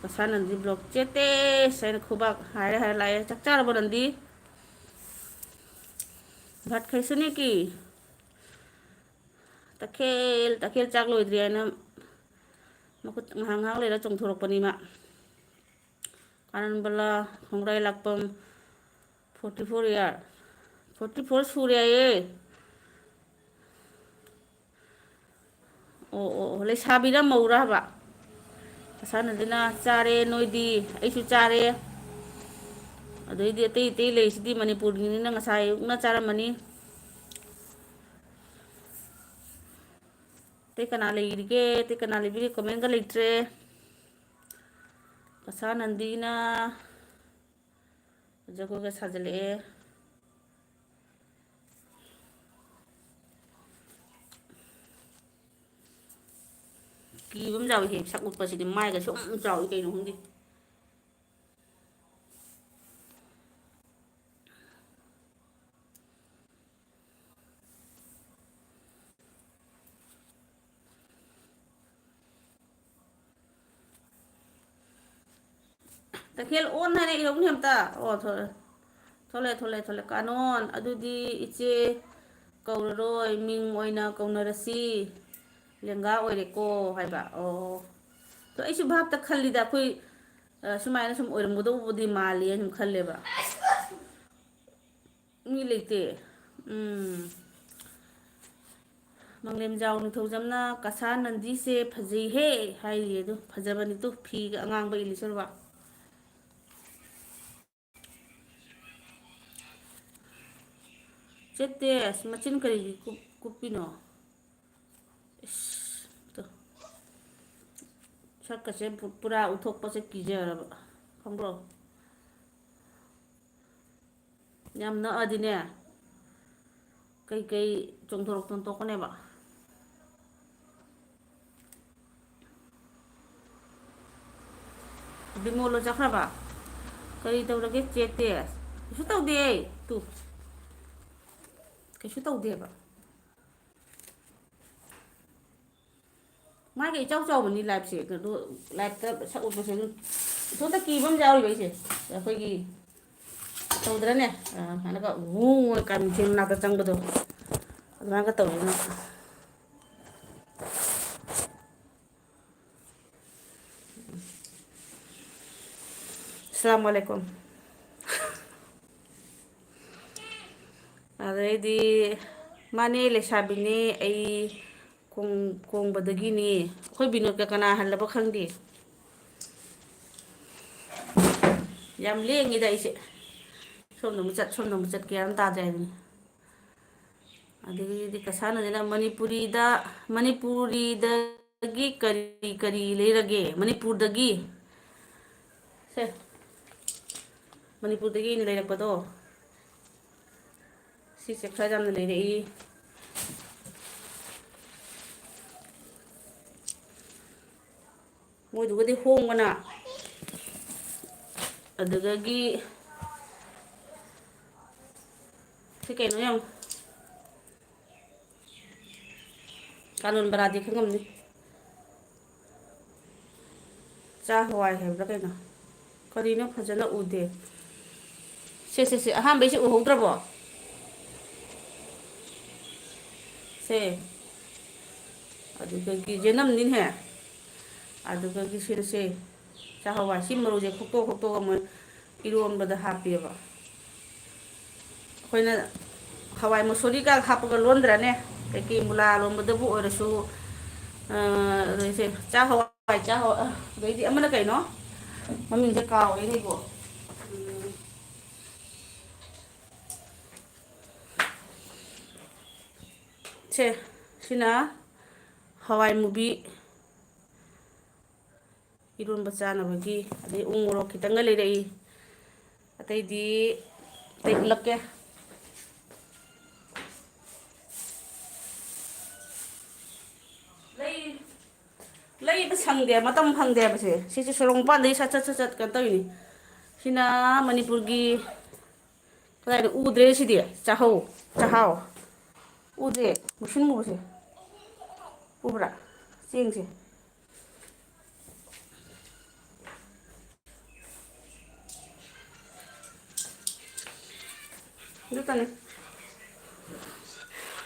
ꯀꯁꯥ ꯅꯟꯗꯤ ꯕ꯭ꯂꯣꯛ ꯆꯦꯇꯦꯁ ꯍꯥꯏꯅ ꯈꯨꯕꯥꯛ ꯍꯥꯏꯔꯦ ꯂꯥꯛꯑꯦ ꯆꯥꯛ ꯆꯥꯔꯕꯣ ꯅꯟꯗꯤ ꯚꯠ ꯈꯩꯁꯨꯅꯦ ꯀꯤ ꯇꯈꯦꯜ ꯆꯥꯛ ꯂꯣꯏꯗ꯭ꯔꯤ ꯍꯥꯏꯅ ꯃꯈꯨꯠ ꯉꯥꯏꯍꯥꯛ ꯂꯩꯔ ꯆꯣꯡꯊꯣꯔꯛꯄꯅꯤ ꯃꯥ ꯀꯥꯅꯟꯕꯂꯥ ꯈꯣꯡꯒ꯭ꯔꯥꯏ ꯂꯥꯛꯄꯝ 44 ꯏꯌꯥꯔ 44 ꯁꯨꯔꯦ ꯍꯥꯏꯌꯦ ꯑꯣ ꯂꯩꯁꯥꯕꯤꯔ ꯃꯧꯔꯥ ꯍꯥꯏꯕ ꯀꯁꯥꯅꯟꯗꯤꯅ ꯆꯥꯔꯦ ꯅꯣꯏꯗꯤ ꯑꯩꯁꯨ ꯆꯥꯔꯦ ꯑꯗꯩꯗꯤ ꯑꯇꯩ ꯂꯩꯁꯤꯗꯤ ꯃꯅꯤꯄꯨꯔꯒꯤꯅꯤꯅ ꯉꯁꯥꯏ ꯑꯌꯨꯛꯅ ꯆꯥꯔꯝꯃꯅꯤ ꯑꯇꯩ ꯀꯅꯥ ꯂꯩꯔꯤꯒꯦ ꯑꯇꯩ ꯀꯅꯥ ꯂꯩꯕꯤꯔꯤ ꯀꯣꯃꯦꯟꯒ ꯂꯩꯇ꯭ꯔꯦ ꯀꯁꯥ ꯅꯟꯗꯤꯅ ꯖꯒꯣꯏꯒ ꯁꯥꯖꯤꯜꯂꯛꯑꯦ ꯀꯤꯕ ꯑꯃ ꯌꯥꯎꯏꯍꯦ ꯁꯛ ꯎꯠꯄꯁꯤꯗꯤ ꯃꯥꯏꯒ ꯁꯨꯝ ꯆꯥꯎꯏ ꯀꯩꯅꯣ ꯈꯪꯗꯦ ꯇꯈꯦꯜ ꯑꯣꯟ ꯍꯥꯏꯅ ꯏꯔꯧꯅꯦ ꯑꯝꯇ ꯑꯣ ꯊꯣꯛꯂꯛꯑꯦ ꯀꯥꯅꯣꯟ ꯑꯗꯨꯗꯤ ꯏꯆꯦ ꯀꯧꯔꯔꯣꯏ ꯃꯤꯡ ꯑꯣꯏꯅ ꯀꯧꯅꯔꯁꯤ ꯂꯦꯡꯒꯥ ꯑꯣꯏꯔꯦꯀꯣ ꯍꯥꯏꯕ ꯑꯣ ꯑꯗꯣ ꯑꯩꯁꯨ ꯚꯥꯞꯇ ꯈꯜꯂꯤꯗ ꯑꯩꯈꯣꯏ ꯁꯨꯃꯥꯏꯅ ꯁꯨꯝ ꯑꯣꯏꯔꯝꯒꯗꯧꯕꯗꯤ ꯃꯥꯜꯂꯤꯅ ꯁꯨꯝ ꯈꯜꯂꯦꯕ ꯃꯤ ꯂꯩꯇꯦ ꯃꯪꯂꯦꯝꯖꯥꯎ ꯅꯤꯡꯊꯧꯖꯝꯅ ꯀꯁꯥ ꯅꯟꯗꯤꯁꯦ ꯐꯖꯩꯍꯦ ꯍꯥꯏꯔꯤꯌꯦ ꯑꯗꯨ ꯐꯖꯕꯅꯤꯇꯨ ꯐꯤꯒ ꯑꯉꯥꯡꯕ ꯏꯜꯂꯤꯁꯔꯨꯕ ꯆꯦꯠꯇꯦ ꯑꯁ ꯃꯆꯤꯟ ꯀꯔꯤꯒꯤ ꯀꯨꯞꯄꯤꯅꯣ ꯏꯁ ꯁꯛꯀꯁꯦ ꯄꯨꯔꯥ ꯎꯠꯊꯣꯛꯄꯁꯦ ꯀꯤꯖꯔꯕ ꯈꯪꯕ꯭ꯔꯣ ꯌꯥꯝ ꯅꯛꯑꯗꯤꯅꯦ ꯀꯩꯀꯩ ꯆꯣꯡꯊꯣꯔꯛꯇꯅ ꯇꯣꯛꯀꯅꯦꯕ ꯕꯤꯃꯣꯜꯂꯣ ꯆꯠꯈ꯭ꯔꯕ ꯀꯔꯤ ꯇꯧꯔꯒꯦ ꯆꯦꯠꯇꯦ ꯀꯩꯁꯨ ꯇꯧꯗꯦ ꯇꯨ ꯀꯩꯁꯨ ꯇꯧꯗꯦꯕ ꯃꯥꯒꯤ ꯏꯆꯥꯎ ꯆꯥꯎꯕꯅꯤ ꯂꯥꯏꯐꯁꯦ ꯀꯩꯅꯣ ꯂꯥꯏꯐꯇ ꯁꯛ ꯎꯠꯄꯁꯦ ꯑꯗꯨꯝ ꯏꯊꯣꯝꯇ ꯀꯤꯕ ꯑꯃ ꯌꯥꯎꯔꯤꯕ ꯑꯩꯁꯦ ꯑꯩꯈꯣꯏꯒꯤ ꯇꯧꯗ꯭ꯔꯅꯦ ꯁꯨꯃꯥꯏꯅꯒ ꯀꯥꯡꯁꯦꯡ ꯃꯅꯥꯛꯇ ꯆꯪꯕꯗꯣ ꯑꯗꯨꯃꯥꯏꯅꯒ ꯇꯧꯗꯅ ꯑꯁꯂꯥꯃꯥꯂꯩꯀꯨꯝ ꯑꯗꯩꯗꯤ ꯃꯥꯅꯦ ꯂꯩꯁꯥꯕꯤꯅꯦ ꯑꯩ ꯀꯣꯡꯕꯗꯒꯤꯅꯤ ꯑꯩꯈꯣꯏ ꯕꯤꯅꯣꯠꯀ ꯀꯅꯥ ꯍꯜꯂꯕ ꯈꯪꯗꯦ ꯌꯥꯝ ꯂꯦꯡꯉꯤꯗ ꯑꯩꯁꯦ ꯁꯣꯝꯗ ꯑꯃꯨꯛ ꯆꯠ ꯁꯣꯝꯗ ꯑꯃꯨꯛ ꯆꯠ ꯒ꯭ꯌꯥꯟ ꯑꯃ ꯇꯥꯗ꯭ꯔꯦ ꯍꯥꯏꯗꯨꯅꯤ ꯑꯗꯒꯤꯗꯤ ꯀꯁꯥꯅꯁꯤꯅ ꯃꯅꯤꯄꯨꯔꯤꯗꯒꯤ ꯀꯔꯤ ꯀꯔꯤ ꯂꯩꯔꯒꯦ ꯃꯅꯤꯄꯨꯔꯗꯒꯤ ꯁꯦ ꯃꯅꯤꯄꯨꯔꯗꯒꯤ ꯑꯩꯅ ꯂꯩꯔꯛꯄꯗꯣ ꯁꯤꯁꯦ ꯈꯔ ꯌꯥꯝꯅ ꯂꯩꯔꯛꯏ ꯃꯣꯏꯗꯨꯒꯗꯤ ꯍꯣꯡꯕꯅ ꯑꯗꯨꯗꯒꯤ ꯁꯤ ꯀꯩꯅꯣ ꯌꯦꯡꯉꯨ ꯀꯥꯅꯣꯟ ꯕꯔꯥꯗꯤ ꯈꯪꯉꯝꯅꯤ ꯆꯥ ꯍꯋꯥꯏ ꯍꯥꯏꯕ꯭ꯔꯥ ꯀꯩꯅꯣ ꯀꯔꯤꯅꯣ ꯐꯖꯅ ꯎꯗꯦ ꯁꯦ ꯑꯍꯥꯟꯕꯩꯁꯦ ꯎꯍꯧꯗ꯭ꯔꯕꯣ ꯁꯦ ꯑꯗꯨꯗꯒꯤ ꯌꯦꯅꯝꯅꯤꯅꯦꯍꯦ ꯑꯗꯨꯗꯒꯤ ꯁꯤꯅꯁꯦ ꯆꯥꯛꯍꯋꯥꯏ ꯁꯤ ꯃꯔꯨꯁꯦ ꯈꯣꯛꯇꯣꯛ ꯈꯣꯛꯇꯣꯛꯑꯒ ꯃꯣꯏ ꯏꯔꯣꯟꯕꯗ ꯍꯥꯞꯄꯦꯕ ꯑꯩꯈꯣꯏꯅ ꯍꯋꯥꯏ ꯃꯨꯁꯣꯔꯤꯒ ꯍꯥꯞꯄꯒ ꯂꯣꯟꯗ꯭ꯔꯅꯦ ꯀꯩꯀꯩ ꯃꯨꯂꯥ ꯂꯣꯟꯕꯗꯕꯨ ꯑꯣꯏꯔꯁꯨ ꯑꯗꯩꯁꯦ ꯆꯥꯛꯍꯋꯥꯏ ꯑꯗꯩꯗꯤ ꯑꯃꯅ ꯀꯩꯅꯣ ꯃꯃꯤꯡꯁꯦ ꯀꯥꯎꯔꯦꯅꯦ ꯑꯩꯕꯣ ꯁꯦ ꯁꯤꯅ ꯍꯋꯥꯏ ꯃꯨꯕꯤ ꯏꯔꯣꯟꯕ ꯆꯥꯅꯕꯒꯤ ꯑꯗꯩ ꯎ ꯃꯣꯔꯣꯛ ꯈꯤꯇꯪꯒ ꯂꯩꯔꯛꯏ ꯑꯇꯩꯗꯤ ꯑꯇꯩ ꯎꯠꯂꯛꯀꯦ ꯂꯩꯕ ꯁꯪꯗꯦ ꯃꯇꯝ ꯐꯪꯗꯦ ꯍꯥꯏꯕꯁꯦ ꯁꯤꯁꯦ ꯁꯣꯔꯣꯛ ꯃꯄꯥꯟꯗꯒꯤ ꯁꯠ ꯀꯩꯅꯣ ꯇꯧꯔꯤꯅꯤ ꯁꯤꯅ ꯃꯅꯤꯄꯨꯔꯒꯤ ꯀꯗꯥꯏꯗ ꯎꯗ꯭ꯔꯦ ꯁꯤꯗꯤ ꯆꯥꯍꯥꯎ ꯎꯗ꯭ꯔꯦ ꯃꯨꯛꯁꯟ ꯃꯨꯕꯁꯦ ꯎꯕ꯭ꯔꯥ ꯆꯦꯡꯁꯦ ꯑꯗꯨꯇꯅꯤ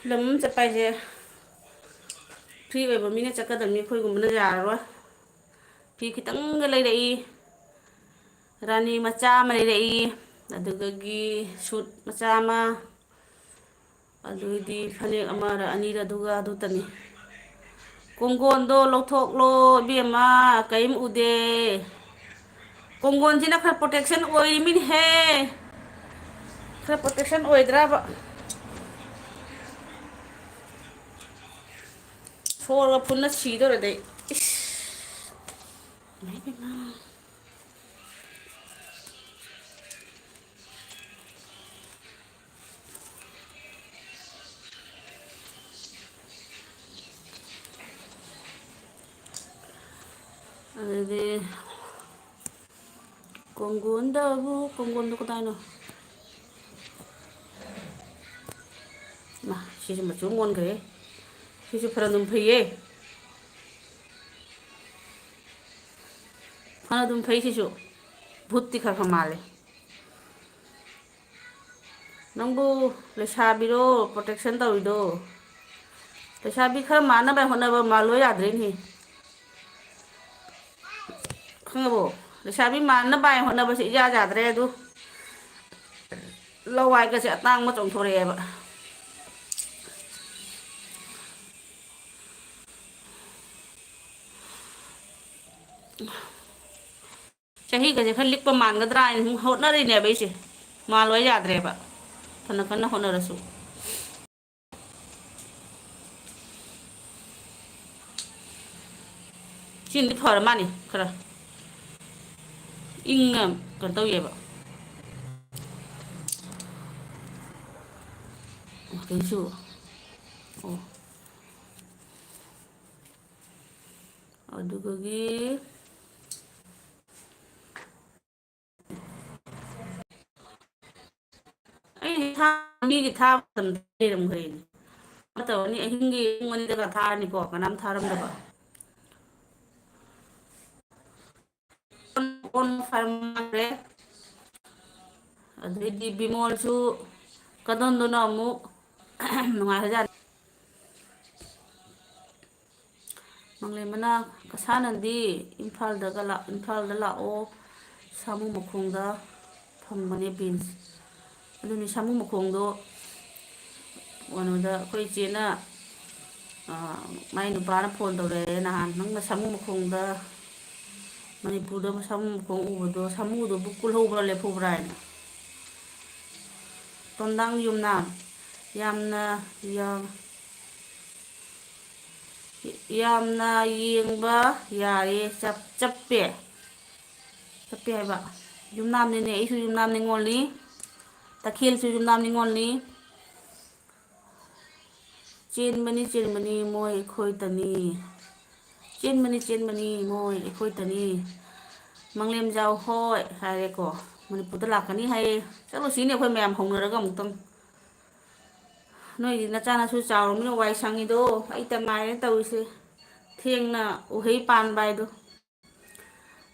ꯂꯝ ꯑꯃ ꯆꯠꯄ ꯍꯥꯏꯁꯦ ꯐ꯭ꯔꯤ ꯑꯣꯏꯕ ꯃꯤꯅ ꯆꯠꯀꯗꯕꯅꯤ ꯑꯩꯈꯣꯏꯒꯨꯝꯕꯅ ꯌꯥꯔꯔꯣꯏ ꯐꯤ ꯈꯤꯇꯪꯒ ꯂꯩꯔꯛꯏ ꯔꯥꯅꯤ ꯃꯆꯥ ꯑꯃ ꯂꯩꯔꯛꯏ ꯑꯗꯨꯗꯒꯤ ꯁꯨꯠ ꯃꯆꯥ ꯑꯃ ꯑꯗꯨꯗꯤ ꯐꯅꯦꯛ ꯑꯃꯔ ꯑꯅꯤꯔ ꯑꯗꯨꯒ ꯑꯗꯨꯇꯅꯤ ꯀꯣꯡꯒꯣꯟꯗꯣ ꯂꯧꯊꯣꯛꯂꯣ ꯏꯕꯦꯝꯃ ꯀꯔꯤꯝ ꯎꯗꯦ ꯀꯣꯡꯒꯣꯟꯁꯤꯅ ꯈꯔ ꯄ꯭ꯔꯣꯇꯦꯛꯁꯟ ꯑꯣꯏꯔꯤꯃꯤꯅꯦꯍꯦ ꯈꯔ ꯄ꯭ꯔꯣꯇꯦꯛꯁꯟ ꯑꯣꯏꯗ꯭ꯔꯕ ꯁꯣꯔꯒ ꯐꯨꯟꯅ ꯁꯤꯗꯧꯔꯦꯗ ꯑꯩ ꯏꯃꯥꯏꯄꯦꯝꯃ ꯑꯗꯨꯗꯤ ꯀꯣꯡꯒꯣꯟꯗꯣ ꯀꯗꯥꯏꯅꯣ ꯁꯤꯁꯨ ꯃꯆꯨ ꯑꯣꯟꯈ꯭ꯔꯦ ꯁꯤꯁꯨ ꯐꯔ ꯑꯗꯨꯝ ꯐꯩꯌꯦ ꯐꯅ ꯑꯗꯨꯝ ꯐꯩ ꯁꯤꯁꯨ ꯚꯨꯠꯇꯤ ꯈꯔ ꯃꯥꯜꯂꯦ ꯅꯪꯕꯨ ꯂꯩꯁꯥꯕꯤꯔꯣ ꯄ꯭ꯔꯣꯇꯦꯛꯁꯟ ꯇꯧꯔꯤꯗꯣ ꯂꯩꯁꯥꯕꯤ ꯈꯔ ꯃꯥꯟꯅꯕ ꯍꯣꯠꯅꯕ ꯃꯥꯜꯂꯣ ꯌꯥꯗ꯭ꯔꯦꯅꯦꯍꯦ ꯈꯪꯉꯕꯣ ꯂꯩꯁꯥꯕꯤ ꯃꯥꯟꯅꯕ ꯍꯣꯠꯅꯕꯁꯦ ꯏꯌꯥ ꯌꯥꯗ꯭ꯔꯦ ꯑꯗꯨ ꯂꯋꯥꯏꯒꯁꯦ ꯑꯇꯥꯡꯕ ꯆꯣꯡꯊꯣꯔꯛꯑꯦꯕ ꯆꯍꯤꯒꯁꯦ ꯈꯔ ꯂꯤꯛꯄ ꯃꯥꯟꯒꯗ꯭ꯔꯥ ꯍꯥꯏꯅ ꯁꯨꯝ ꯍꯣꯠꯅꯔꯤꯅꯦꯕ ꯑꯩꯁꯦ ꯃꯥꯜꯂꯣ ꯌꯥꯗ꯭ꯔꯦꯕ ꯐꯅ ꯀꯟꯅ ꯍꯣꯠꯅꯔꯁꯨ ꯁꯤꯅꯗꯤ ꯐꯔ ꯃꯥꯅꯤ ꯈꯔ ꯏꯪꯅ ꯀꯩꯅꯣ ꯇꯧꯋꯦꯕ ꯀꯩꯁꯨ ꯑꯣ ꯑꯗꯨꯒꯤ ꯑꯩꯗꯤ ꯃꯤꯒꯤ ꯊꯥꯕ ꯃꯇꯝꯗ ꯂꯩꯔꯝꯈ꯭ꯔꯦꯅꯦ ꯇꯧꯔꯅꯤ ꯑꯍꯤꯡꯒꯤ ꯄꯨꯡ ꯑꯅꯤꯗꯒ ꯊꯥꯔꯅꯤꯀꯣ ꯀꯅꯥꯝ ꯊꯥꯔꯝꯗꯕ ꯐꯔꯦ ꯑꯗꯩꯗꯤ ꯕꯤꯃꯣꯜꯁꯨ ꯀꯗꯟꯗꯣꯅ ꯑꯃꯨꯛ ꯅꯨꯡꯉꯥꯏꯍꯖꯔꯦ ꯃꯥꯡꯂꯦꯝꯕꯅ ꯀꯁꯥꯅꯗꯤ ꯏꯝꯐꯥꯜꯗ ꯂꯥꯛꯑꯣ ꯁꯥꯃꯨ ꯃꯈꯣꯡꯗ ꯐꯪꯕꯅꯦ ꯕꯤꯟꯁ ꯑꯗꯨꯅꯤ ꯁꯥꯃꯨ ꯃꯈꯣꯡꯗꯣ ꯀꯩꯅꯣꯗ ꯑꯩꯈꯣꯏ ꯏꯆꯦꯅ ꯃꯥꯏ ꯅꯨꯄꯥꯅ ꯐꯣꯟ ꯇꯧꯔꯛꯑꯦ ꯅꯍꯥꯟ ꯅꯪꯅ ꯁꯥꯃꯨ ꯃꯈꯣꯡꯗ ꯃꯅꯤꯄꯨꯔꯗ ꯁꯥꯃꯨ ꯃꯈꯣꯡ ꯎꯕꯗꯣ ꯁꯥꯃꯨꯗꯨꯕꯨ ꯀꯨꯜꯍꯧꯕ꯭ꯔꯥ ꯂꯦꯞꯍꯧꯕ꯭ꯔꯥ ꯍꯥꯏꯅ ꯇꯣꯟꯗꯥꯡ ꯌꯨꯝꯅꯥꯝ ꯌꯥꯝꯅ ꯌꯥꯝꯅ ꯌꯦꯡꯕ ꯌꯥꯔꯦ ꯆꯞꯄꯦ ꯆꯠꯄꯦ ꯍꯥꯏꯕ ꯌꯨꯝꯅꯥꯝꯅꯤꯅꯦ ꯑꯩꯁꯨ ꯌꯨꯝꯅꯥꯝ ꯅꯤꯉꯣꯜꯅꯤ ꯇꯈꯦꯜꯁꯨ ꯌꯨꯝꯅꯥꯝ ꯅꯤꯉꯣꯜꯅꯤ ꯆꯦꯟꯕꯅꯤ ꯃꯣꯏ ꯑꯩꯈꯣꯏꯇꯅꯤ ꯆꯦꯟꯕꯅꯤ ꯃꯣꯏ ꯑꯩꯈꯣꯏꯇꯅꯤ ꯃꯪꯂꯦꯝꯖꯥꯎ ꯍꯣꯏ ꯍꯥꯏꯔꯦꯀꯣ ꯃꯅꯤꯄꯨꯔꯗ ꯂꯥꯛꯀꯅꯤ ꯍꯥꯏꯌꯦ ꯆꯠꯂꯨ ꯁꯤꯅꯦ ꯑꯩꯈꯣꯏ ꯃꯌꯥꯝ ꯍꯧꯅꯔꯒ ꯑꯃꯨꯛꯇꯪ ꯅꯣꯏꯗꯤ ꯅꯆꯥꯅꯁꯨ ꯆꯥꯎꯔꯕꯅꯤꯅ ꯋꯥꯏ ꯁꯪꯉꯤꯗꯣ ꯑꯩꯇ ꯉꯥꯏꯔꯦ ꯇꯧꯔꯤꯁꯦ ꯊꯦꯡꯅ ꯎꯍꯩ ꯄꯥꯟꯕ ꯍꯥꯏꯗꯣ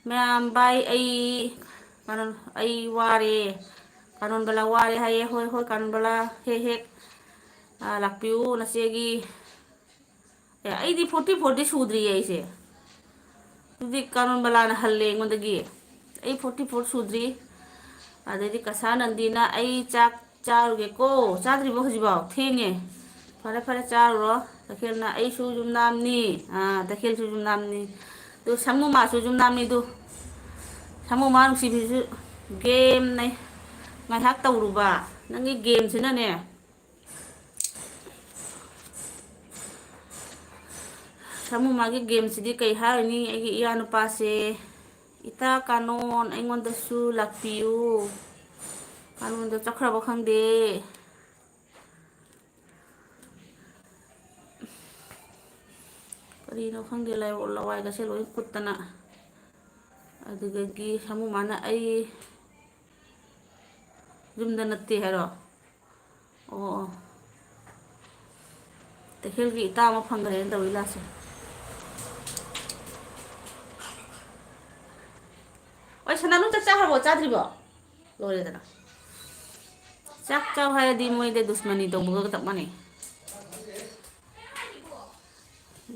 ꯃꯌꯥꯝ ꯚꯥꯏ ꯑꯩ ꯋꯥꯔꯦ ꯀꯥꯅꯣꯟꯕꯂꯥ ꯋꯥꯔꯦ ꯍꯥꯏꯌꯦ ꯍꯣꯏ ꯍꯣꯏ ꯀꯥꯅꯣꯟꯕꯂꯥ ꯍꯦꯛ ꯍꯦꯛ ꯂꯥꯛꯄꯤꯌꯨ ꯅꯆꯦꯒꯤ ꯑꯩꯗꯤ 44ꯗꯤ ꯁꯨꯗ꯭ꯔꯤꯌꯦ ꯑꯩꯁꯦ ꯑꯗꯨꯗꯤ ꯀꯥꯅꯣꯟꯕꯂꯥꯅ ꯍꯜꯂꯦ ꯑꯩꯉꯣꯟꯗꯒꯤ ꯑꯩ 44 ꯁꯨꯗ꯭ꯔꯤ ꯑꯗꯩꯗꯤ ꯀꯁꯥ ꯅꯟꯗꯤꯅ ꯑꯩ ꯆꯥꯛ ꯆꯥꯔꯨꯒꯦꯀꯣ ꯆꯥꯗ꯭ꯔꯤꯕꯣ ꯍꯧꯖꯤꯛꯐꯥꯎ ꯊꯦꯡꯉꯦ ꯐꯔꯦ ꯐꯔꯦ ꯆꯥꯔꯨꯔꯣ ꯇꯈꯦꯜꯅ ꯑꯩꯁꯨ ꯌꯨꯝꯅꯥꯝꯅꯤ ꯇꯈꯦꯜꯁꯨ ꯌꯨꯝꯅꯥꯝꯅꯤ ꯑꯗꯨ ꯁꯥꯃꯨ ꯃꯥꯁꯨ ꯌꯨꯝꯅꯥꯝꯅꯤꯗꯨ ꯁꯥꯃꯨ ꯃꯥ ꯅꯨꯡꯁꯤꯕꯤꯁꯨ ꯒꯦꯝꯅꯦ ꯉꯥꯏꯍꯥꯛ ꯇꯧꯔꯨꯕ ꯅꯪꯒꯤ ꯒꯦꯝꯁꯤꯅꯅꯦ ꯁꯥꯃꯨ ꯃꯥꯒꯤ ꯒꯦꯝꯁꯤꯗꯤ ꯀꯩ ꯍꯥꯏꯔꯅꯤ ꯑꯩꯒꯤ ꯏꯌꯥ ꯅꯨꯄꯥꯁꯦ ꯏꯇꯥ ꯀꯥꯅꯣꯟ ꯑꯩꯉꯣꯟꯗꯁꯨ ꯂꯥꯛꯄꯤꯌꯨ ꯀꯥꯅꯣꯟꯗꯣ ꯆꯠꯈ꯭ꯔꯕ ꯈꯪꯗꯦ ꯀꯔꯤꯅꯣ ꯈꯪꯗꯦ ꯂꯋꯥꯏꯒꯁꯦ ꯂꯣꯏ ꯀꯨꯠꯇꯅ ꯑꯗꯨꯗꯒꯤ ꯁꯥꯃꯨ ꯃꯥꯅ ꯑꯩ ꯌꯨꯝꯗ ꯅꯠꯇꯦ ꯍꯥꯏꯔꯣ ꯑꯣ ꯇꯈꯦꯜꯒꯤ ꯏꯇꯥ ꯑꯃ ꯐꯪꯈ꯭ꯔꯦꯅ ꯇꯧꯋꯤ ꯂꯥꯁꯦ ꯍꯣꯏ ꯁꯅꯥꯅꯨ ꯆꯥꯛ ꯆꯥꯈ꯭ꯔꯕꯣ ꯆꯥꯗ꯭ꯔꯤꯕꯣ ꯂꯣꯏꯔꯦꯗꯅ ꯆꯥꯛ ꯆꯥꯎ ꯍꯥꯏꯔꯗꯤ ꯃꯣꯏꯗ ꯗꯨꯁꯃꯅꯤ ꯇꯧꯕꯒ ꯆꯞ ꯃꯥꯟꯅꯩ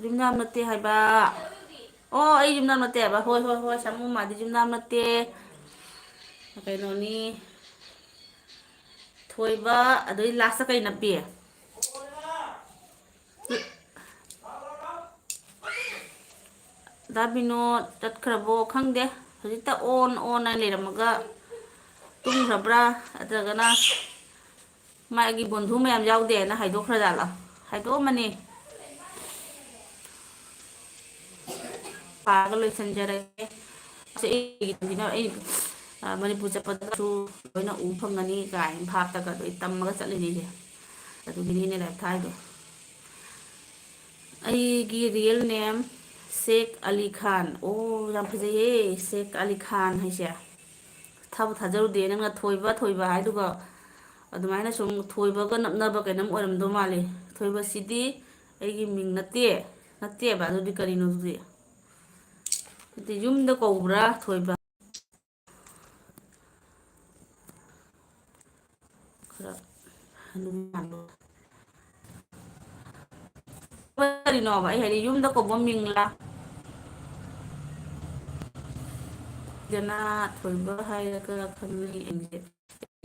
ꯌꯨꯝꯅꯥꯝ ꯅꯠꯇꯦ ꯍꯥꯏꯕ ꯑꯣ ꯑꯩ ꯌꯨꯝꯅꯥꯝ ꯅꯠꯇꯦ ꯍꯥꯏꯕ ꯍꯣꯏ ꯍꯣꯏ ꯍꯣꯏ ꯁꯥꯃꯨ ꯃꯥꯗꯤ ꯌꯨꯝꯅꯥꯝ ꯅꯠꯇꯦ ꯀꯩꯅꯣꯅꯤ ꯊꯣꯏꯕ ꯑꯗꯩ ꯂꯥꯁꯇ ꯀꯩ ꯅꯞꯄꯤ ꯗꯥ ꯕꯤꯅꯣꯠ ꯆꯠꯈ꯭ꯔꯕꯣ ꯈꯪꯗꯦ ꯍꯧꯖꯤꯛꯇ ꯑꯣꯟ ꯍꯥꯏꯅ ꯂꯩꯔꯝꯃꯒ ꯇꯨꯝꯈ꯭ꯔꯕ꯭ꯔꯥ ꯅꯠꯇ꯭ꯔꯒꯅ ꯃꯥꯒꯤ ꯕꯣꯟꯙꯨ ꯃꯌꯥꯝ ꯌꯥꯎꯗꯦꯅ ꯍꯥꯏꯗꯣꯛꯈ꯭ꯔꯖꯥꯠꯂꯣ ꯍꯥꯏꯗꯣꯛꯑꯝꯃꯅꯤ ꯄꯥꯒ ꯂꯣꯏꯁꯤꯟꯖꯔꯒꯦ ꯑꯩ ꯃꯅꯤꯄꯨꯔ ꯆꯠꯄꯗꯁꯨ ꯂꯣꯏꯅ ꯎꯕ ꯐꯪꯒꯅꯤ ꯀꯥꯏꯅ ꯚꯥꯞꯇꯒ ꯑꯩ ꯇꯝꯃꯒ ꯆꯠꯂꯤꯅꯤꯁꯦ ꯑꯗꯨꯒꯤꯅꯤꯅꯦ ꯂꯥꯏꯔꯤꯛ ꯊꯥꯏꯗꯣ ꯑꯩꯒꯤ ꯔꯤꯌꯦꯜ ꯅꯦꯝ ꯁꯦꯛ ꯑꯂꯤ ꯈꯥꯟ ꯑꯣ ꯌꯥꯝ ꯐꯖꯩꯌꯦ ꯁꯦꯛ ꯑꯂꯤ ꯈꯥꯟ ꯍꯥꯏꯁꯦ ꯊꯥꯕꯨ ꯊꯥꯖꯔꯨꯗꯦ ꯅꯪꯅ ꯊꯣꯏꯕ ꯍꯥꯏꯗꯨꯒ ꯑꯗꯨꯃꯥꯏꯅ ꯁꯨꯝ ꯊꯣꯏꯕꯒ ꯅꯞꯅꯕ ꯀꯩꯅꯣꯝ ꯑꯣꯏꯔꯝꯗꯧ ꯃꯥꯜꯂꯤ ꯊꯣꯏꯕꯁꯤꯗꯤ ꯑꯩꯒꯤ ꯃꯤꯡ ꯅꯠꯇꯦꯕ ꯑꯗꯨꯗꯤ ꯀꯔꯤꯅꯣ ꯑꯗꯨꯗꯤ ꯑꯗꯨꯗꯤ ꯌꯨꯝꯗ ꯀꯧꯕ꯭ꯔꯥ ꯊꯣꯏꯕ ꯈꯔ ꯀꯔꯤꯅꯣꯕ ꯑꯩ ꯍꯥꯏꯗꯤ ꯌꯨꯝꯗ ꯀꯧꯕ ꯃꯤꯡꯂꯥ ꯗꯅ ꯊꯣꯏꯕ ꯍꯥꯏꯔꯒ ꯈꯪꯅꯩ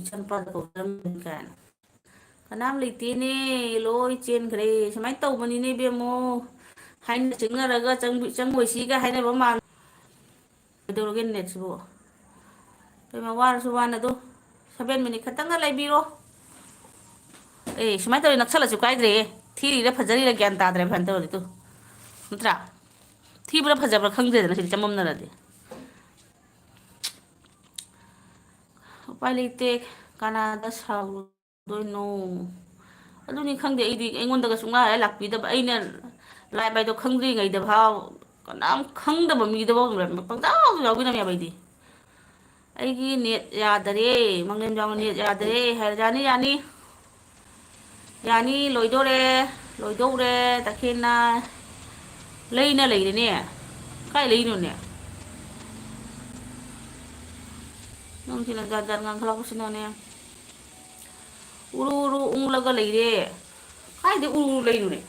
ꯏꯆꯥꯅꯨꯄꯥꯗ ꯀꯧꯖꯔꯝꯒꯅꯤ ꯀꯥꯏꯅ ꯀꯅꯥꯝ ꯂꯩꯇꯦꯅꯦ ꯂꯣꯏ ꯆꯦꯟꯈ꯭ꯔꯦ ꯁꯨꯃꯥꯏꯅ ꯇꯧꯕꯅꯤꯅꯦ ꯏꯕꯦꯝꯃꯣ ꯍꯥꯏꯅ ꯆꯤꯡꯅꯔꯒ ꯆꯪꯉꯣꯏꯁꯤꯒ ꯍꯥꯏꯅꯕ ꯃꯥꯜ ꯀꯩꯗꯧꯔꯒꯦ ꯅꯦꯠꯁꯤꯕꯨ ꯀꯩꯅꯣ ꯋꯥꯔꯁꯨ ꯋꯥꯅ ꯑꯗꯨ 7 ꯃꯤꯅꯤꯠ ꯈꯛꯇꯪꯒ ꯂꯩꯕꯤꯔꯣ ꯁꯨꯃꯥꯏꯅ ꯇꯧꯔꯤ ꯅꯛꯁꯜꯂꯁꯨ ꯀꯥꯏꯗ꯭ꯔꯦ ꯊꯤꯔꯤꯔ ꯐꯖꯔꯤꯔꯥ ꯒ꯭ꯌꯥꯟ ꯇꯥꯗ꯭ꯔꯦ ꯐꯅ ꯇꯧꯔꯗꯤ ꯇꯨ ꯅꯠꯇ꯭ꯔꯥ ꯊꯤꯕ꯭ꯔꯥ ꯐꯖꯕ꯭ꯔꯥ ꯈꯪꯗ꯭ꯔꯦꯗꯅ ꯁꯤꯗꯤ ꯆꯃꯝꯅꯔꯗꯤ ꯎꯄꯥꯏ ꯂꯩꯇꯦ ꯀꯅꯥꯗ ꯁꯥꯎꯗꯣꯏꯅꯣ ꯑꯗꯨꯅꯤ ꯈꯪꯗꯦ ꯑꯩꯗꯤ ꯑꯩꯉꯣꯟꯗꯒ ꯁꯨꯡꯂꯥꯏ ꯂꯥꯛꯄꯤꯗꯕ ꯑꯩꯅ ꯂꯥꯏꯕ ꯍꯥꯏꯗꯣ ꯈꯪꯗ꯭ꯔꯤꯉꯩꯗ ꯐꯥꯎ ꯀꯅꯥꯝ ꯈꯪꯗꯕ ꯃꯤꯗꯐꯥꯎ ꯄꯪꯖꯥꯎꯗ ꯌꯥꯎꯕꯤꯔꯝꯃꯦꯕ ꯑꯩꯗꯤ ꯑꯩꯒꯤ ꯅꯦꯠ ꯌꯥꯗꯔꯦ ꯃꯪꯂꯦꯝꯖꯥꯎꯅ ꯅꯦꯠ ꯌꯥꯗꯔꯦ ꯍꯥꯏꯔ ꯌꯥꯅꯤ ꯌꯥꯅꯤ ꯌꯥꯅꯤ ꯂꯣꯏꯗꯣꯔꯦ ꯂꯣꯏꯗꯧꯔꯦ ꯇꯈꯦꯜꯅ ꯂꯩꯅ ꯂꯩꯔꯦꯅꯦ ꯀꯥꯏ ꯂꯩꯅꯣꯅꯦ ꯅꯪꯁꯤꯅ ꯖꯥꯠ ꯖꯥꯠ ꯉꯥꯡꯈꯠꯂꯛꯄꯁꯤꯅꯅꯦ ꯎꯔꯨ ꯎꯔꯨ ꯎꯪꯂꯒ ꯂꯩꯔꯦ ꯀꯥꯏꯗꯩ ꯎꯔꯨ ꯎꯔꯨ ꯂꯩꯅꯣꯅꯦ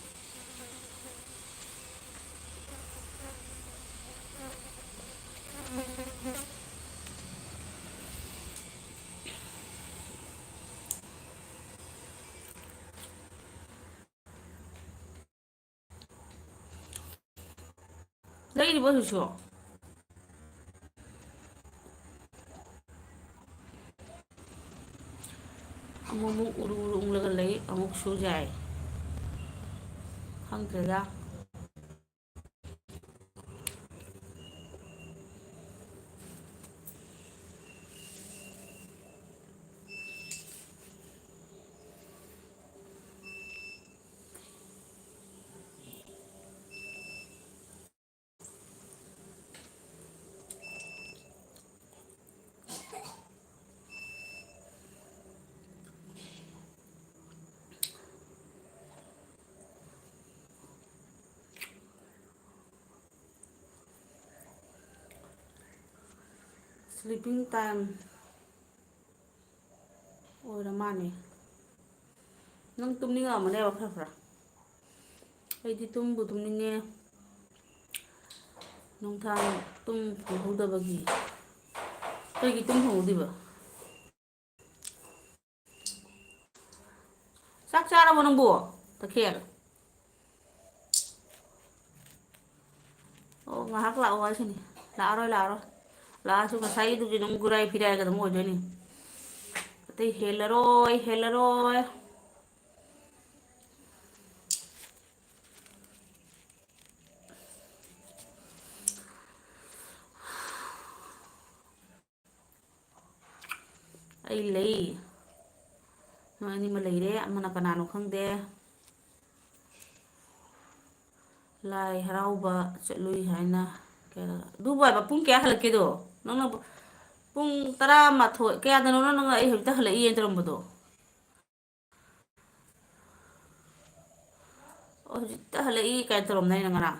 ꯂꯩꯔꯤꯕꯣ ꯍꯧꯖꯤꯛꯁꯨ ꯑꯃꯨꯛ ꯑꯃꯨꯛ ꯎꯔꯨ ꯎꯔꯨ ꯎꯪꯂꯒ ꯂꯩ ꯑꯃꯨꯛꯁꯨ ꯌꯥꯏ ꯈꯪꯗ꯭ꯔꯦꯗ ꯁ꯭ꯂꯤꯞꯄꯤꯡ ꯇꯥꯏꯝ ꯑꯣꯏꯔ ꯃꯥꯟꯅꯦ ꯅꯪ ꯇꯨꯝꯅꯤꯡꯉꯛꯑꯃꯅꯦꯕ ꯈꯔ ꯈꯔ ꯑꯩꯗꯤ ꯇꯨꯝꯕꯨ ꯇꯨꯝꯅꯤꯡꯉꯦ ꯅꯨꯡꯗꯥꯡ ꯇꯨꯝ ꯐꯪꯍꯧꯗꯕꯒꯤ ꯀꯩꯒꯤ ꯇꯨꯝ ꯐꯪꯍꯧꯗ꯭ꯔꯤꯕ ꯆꯥꯛ ꯆꯥꯔꯕꯣ ꯅꯪꯕꯨ ꯇꯈꯦꯜ ꯑꯣ ꯉꯥꯏꯍꯥꯛ ꯂꯥꯛꯑꯣ ꯍꯥꯏꯁꯤꯅꯤ ꯂꯥꯛꯑꯔꯣꯏ ꯂꯥꯛꯑꯔꯣꯏ ꯂꯥꯛꯑꯁꯨ ꯉꯁꯥꯏꯒꯤꯗꯨꯗꯤ ꯑꯗꯨꯝ ꯒꯨꯔꯥꯏ ꯐꯤꯔꯥꯏꯒ ꯑꯗꯨꯝ ꯑꯣꯏꯗꯣꯏꯅꯤ ꯑꯇꯩ ꯍꯦꯜꯂꯔꯣꯏ ꯍꯦꯜꯂꯔꯣꯏ ꯑꯩ ꯂꯩ ꯅꯣꯏ ꯑꯅꯤꯃ ꯂꯩꯔꯦ ꯑꯃꯅ ꯀꯅꯥꯅꯣ ꯈꯪꯗꯦ ꯂꯥꯏ ꯍꯔꯥꯎꯕ ꯆꯠꯂꯨꯏ ꯍꯥꯏꯅ ꯑꯗꯨꯕꯨ ꯍꯥꯏꯕ ꯄꯨꯡ ꯀꯌꯥ ꯍꯜꯂꯛꯀꯦꯗꯣ ꯅꯪꯅ ꯄꯨꯡ 11 ꯀꯌꯥꯗꯅꯣ ꯅꯪꯅ ꯑꯩ ꯍꯧꯖꯤꯛꯇ ꯍꯜꯂꯛꯏꯅ ꯇꯧꯔꯝꯕꯗꯣ ꯑꯣ ꯍꯧꯖꯤꯛꯇ ꯍꯜꯂꯛꯏ ꯀꯥꯏꯅ ꯇꯧꯔꯝꯗꯥꯏ ꯅꯪ ꯉꯔꯥꯡ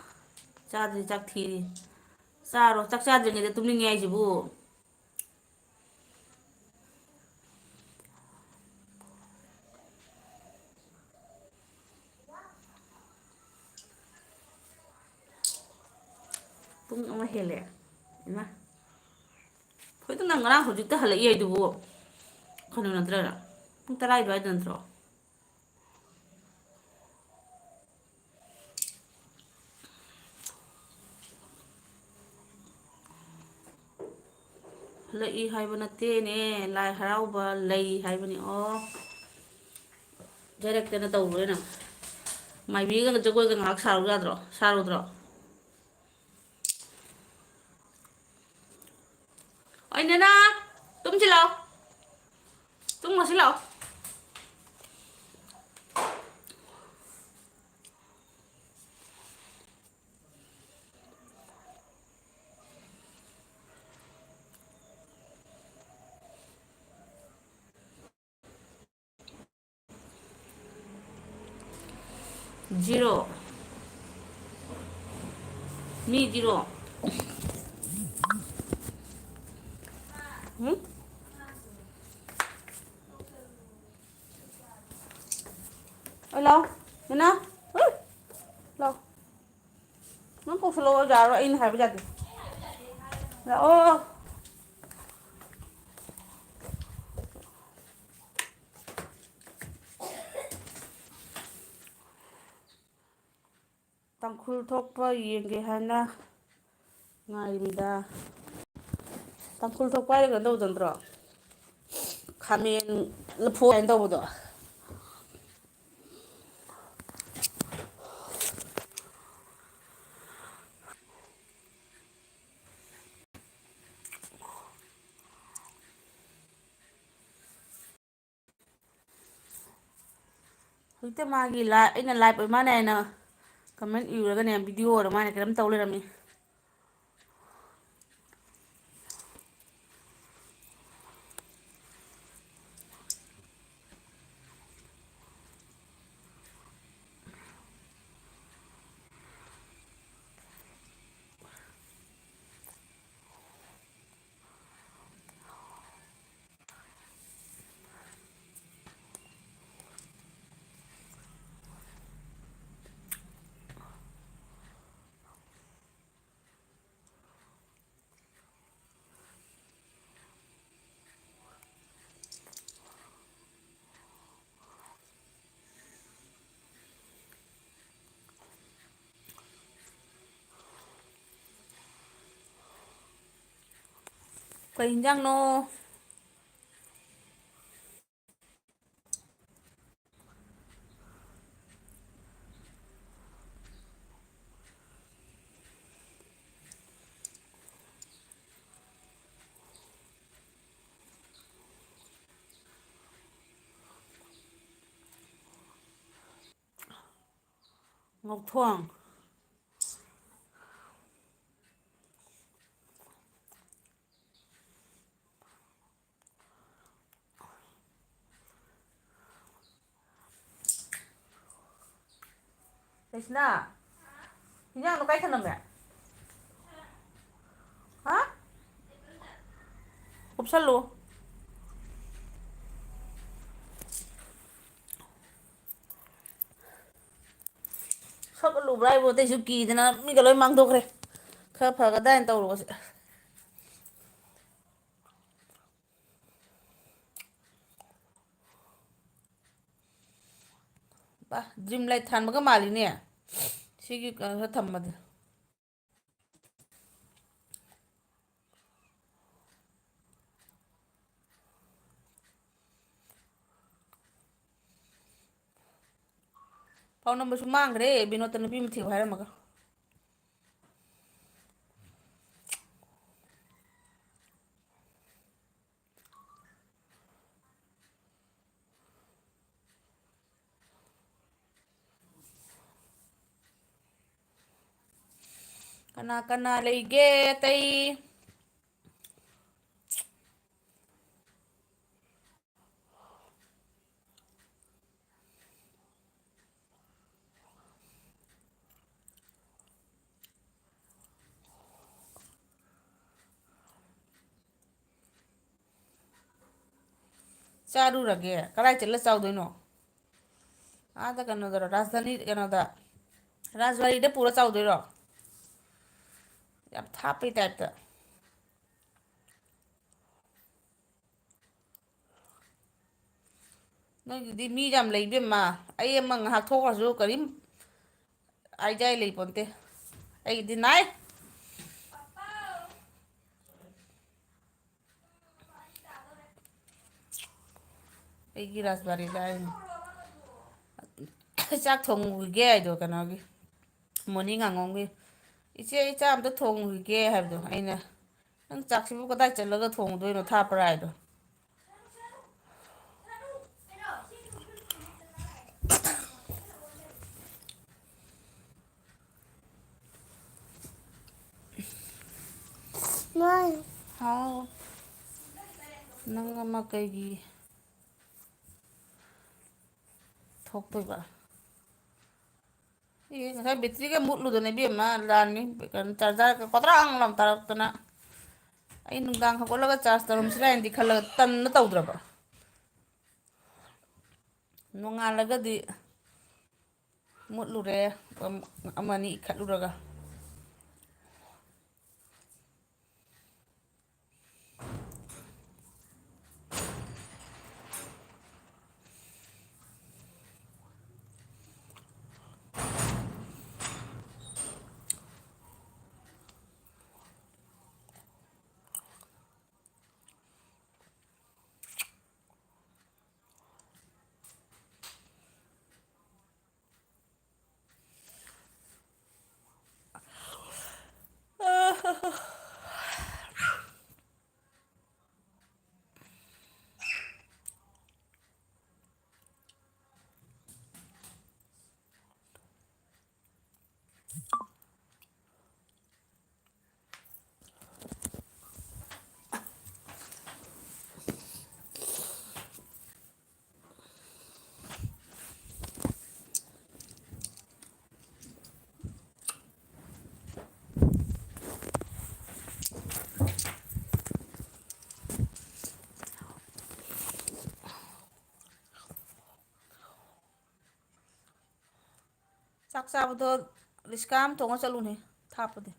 ꯆꯥꯗ꯭ꯔꯤ ꯆꯥꯛ ꯊꯤꯔꯤ ꯆꯥꯔꯣ ꯆꯥꯛ ꯆꯥꯗ꯭ꯔꯤꯉꯩꯗ ꯇꯨꯝꯅꯤꯡꯉꯦ ꯍꯥꯏꯁꯤꯕꯨ ꯄꯨꯡ 1 ꯍꯦꯜꯂꯦ ꯏꯃꯥ ꯍꯣꯏꯗ ꯅꯪ ꯉꯔꯥꯡ ꯍꯧꯖꯤꯛꯇ ꯍꯜꯂꯛꯏ ꯍꯥꯏꯗꯨꯕꯨ ꯀꯩꯅꯣ ꯅꯠꯇ꯭ꯔꯅ ꯄꯨꯡ 10 ꯑꯗꯨꯋꯥꯏꯗ ꯅꯠꯇ꯭ꯔꯣ ꯍꯜꯂꯛꯏ ꯍꯥꯏꯕ ꯅꯠꯇꯦꯅꯦ ꯂꯥꯏ ꯍꯔꯥꯎꯕ ꯂꯩ ꯍꯥꯏꯕꯅꯤ ꯑꯣ ꯖꯔꯛꯇꯅ ꯇꯧꯔꯣꯏꯅ ꯃꯥꯏꯕꯤꯒꯅ ꯖꯒꯣꯏꯒ ꯉꯥꯏꯍꯥꯛ ꯁꯥꯔꯨ ꯌꯥꯗ꯭ꯔꯣ ꯁꯥꯔꯨꯗ꯭ꯔꯣ ꯑꯣꯏꯅꯅ ꯇꯨꯝꯁꯤ ꯂꯥꯛꯑꯣ ꯇꯨꯝꯃꯁꯤ ꯂꯥꯛꯑꯣ ꯖꯤꯔꯣ ꯃꯤ ꯖꯤꯔꯣ ꯎꯝ ꯑꯣ ꯂꯥꯎ ꯅꯅꯥ ꯂꯥꯎ ꯅꯪ ꯀꯧꯁꯜꯂꯛꯑꯣ ꯌꯥꯔꯣꯏ ꯑꯩꯅ ꯍꯥꯏꯕ ꯌꯥꯗꯦ ꯂꯥꯛꯑꯣ ꯇꯥꯡꯈꯨꯜ ꯊꯣꯛꯄ ꯌꯦꯡꯒꯦ ꯍꯥꯏꯅ ꯉꯥꯏꯔꯤꯗ ꯇꯥꯡꯈꯨꯜ ꯊꯣꯛꯄ ꯍꯥꯏꯔ ꯀꯩꯅꯣ ꯇꯧꯕꯗꯣ ꯅꯠꯇ꯭ꯔꯣ ꯈꯥꯃꯦꯟ ꯂꯐꯨ ꯀꯥꯏꯅ ꯇꯧꯕꯗꯣ ꯍꯧꯖꯤꯛꯇ ꯃꯥꯒꯤ ꯑꯩꯅ ꯂꯥꯏꯚ ꯑꯣꯏ ꯃꯥꯅꯦ ꯍꯥꯏꯅ ꯀꯃꯦꯟ ꯏꯔꯒꯅꯦ ꯚꯤꯗꯤꯑꯣ ꯑꯣꯏꯔ ꯃꯥꯅ ꯀꯔꯝ ꯇꯧ ꯂꯩꯔꯝꯃꯤ ꯀꯩ ꯌꯦꯟꯖꯥꯡꯅꯣ ꯉꯧꯊꯣꯡ ꯀꯩꯁꯅꯥ ꯍꯤꯟꯖꯥꯡꯗꯣ ꯀꯥꯏ ꯊꯅꯝꯃꯦ ꯍꯥ ꯀꯨꯞꯁꯜꯂꯨ ꯁꯣꯠꯀꯠꯂꯨꯕ꯭ꯔꯥ ꯍꯥꯏꯕꯨ ꯑꯇꯩꯁꯨ ꯀꯤꯗꯅ ꯃꯤꯒ ꯂꯣꯏ ꯃꯥꯡꯗꯣꯛꯈ꯭ꯔꯦ ꯈꯔ ꯐꯒꯗ꯭ꯔꯅ ꯇꯧꯔꯨꯕꯁꯦ ꯗ꯭ꯔꯤꯝ ꯂꯥꯏꯠ ꯊꯥꯟꯕꯒ ꯃꯥꯜꯂꯤꯅꯦ ꯁꯤꯒꯤ ꯀꯩꯅꯣꯗ ꯊꯝꯃꯗꯤ ꯄꯥꯎ ꯅꯝꯕꯔꯁꯨ ꯃꯥꯡꯈ꯭ꯔꯦ ꯕꯤꯅꯣꯠꯇ ꯅꯨꯄꯤ ꯑꯃ ꯊꯤꯌꯨ ꯍꯥꯏꯔꯝꯃꯒ ꯀꯅꯥ ꯀꯅꯥ ꯂꯩꯒꯦ ꯑꯇꯩ ꯆꯥꯔꯨꯔꯒꯦ ꯀꯗꯥꯏ ꯆꯠꯂ ꯆꯥꯎꯗꯣꯏꯅꯣ ꯑꯥꯗ ꯀꯩꯅꯣꯗꯔꯣ ꯔꯥꯖꯙꯥꯅꯤ ꯀꯩꯅꯣꯗ ꯔꯥꯖꯋꯥꯔꯤꯗ ꯄꯨꯔ ꯆꯥꯎꯗꯣꯏꯔꯣ ꯌꯥꯝ ꯊꯥꯞꯄꯩ ꯇꯥꯏꯞꯇ ꯅꯣꯏꯒꯤꯗꯤ ꯃꯤ ꯌꯥꯝ ꯂꯩ ꯏꯕꯦꯝꯃ ꯑꯩ ꯑꯃ ꯉꯥꯏꯍꯥꯛ ꯊꯣꯛꯈ꯭ꯔꯁꯨ ꯀꯔꯤꯝ ꯍꯥꯏꯖꯥꯏ ꯂꯩꯄꯣꯟꯇꯦ ꯑꯩꯒꯤꯗꯤ ꯅꯥꯏ ꯑꯩꯒꯤ ꯔꯥꯁꯕꯥꯔꯤꯗ ꯍꯥꯏꯅꯤ ꯆꯥꯛ ꯊꯣꯡꯉꯨꯈꯤꯒꯦ ꯍꯥꯏꯗꯣ ꯀꯩꯅꯣꯒꯤ ꯃꯣꯅꯤ ꯉꯥꯉꯣꯝꯒꯤ ꯏꯆꯦ ꯑꯩ ꯆꯥꯛ ꯑꯝꯇ ꯊꯣꯡꯉꯨꯈꯤꯒꯦ ꯍꯥꯏꯕꯗꯣ ꯑꯩꯅ ꯅꯪ ꯆꯥꯛꯁꯤꯕꯨ ꯀꯗꯥꯏ ꯆꯠꯂꯒ ꯊꯣꯡꯉꯨꯗꯣꯏꯅꯣ ꯊꯥꯞꯄ꯭ꯔꯥ ꯍꯥꯏꯗꯣ ꯍꯥꯎ ꯅꯪ ꯑꯃ ꯀꯩꯒꯤ ꯊꯣꯛꯇꯣꯏꯕ ꯑꯦ ꯉꯁꯥꯏ ꯕꯦꯇ꯭ꯔꯤꯒ ꯃꯨꯠꯂꯨꯗꯅ ꯏꯕꯦꯝꯃ ꯂꯥꯟꯅꯤ ꯀꯩꯅꯣ ꯆꯥꯔꯖꯔ ꯄꯗ꯭ꯔꯥꯡ ꯂꯥꯎ ꯇꯥꯔꯛꯇꯅ ꯑꯩ ꯅꯨꯡꯗꯥꯡ ꯍꯧꯒꯠꯂꯒ ꯆꯥꯔꯖ ꯇꯧꯔꯝꯁꯤꯔꯥ ꯍꯥꯏꯅꯗꯤ ꯈꯜꯂꯒ ꯇꯟꯅ ꯇꯧꯗ꯭ꯔꯕ ꯅꯣꯡꯉꯥꯜꯂꯒꯗꯤ ꯃꯨꯠꯂꯨꯔꯦ ꯑꯃꯅꯤ ꯏꯈꯠꯂꯨꯔꯒ ꯆꯥꯛ ꯆꯥꯕꯗꯣ ꯔꯤꯁꯀꯥ ꯑꯃ ꯇꯣꯡꯉ ꯆꯠꯂꯨꯅꯦ ꯊꯥꯞꯄꯗꯤ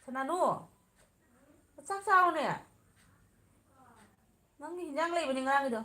ꯁꯅꯥꯅꯨ ꯆꯥꯛ ꯆꯥꯎꯅꯦ ꯅꯪꯒꯤ ꯍꯤꯟꯖꯥꯡ ꯂꯩꯕꯅꯤ ꯉꯔꯥꯡꯒꯤꯗꯣ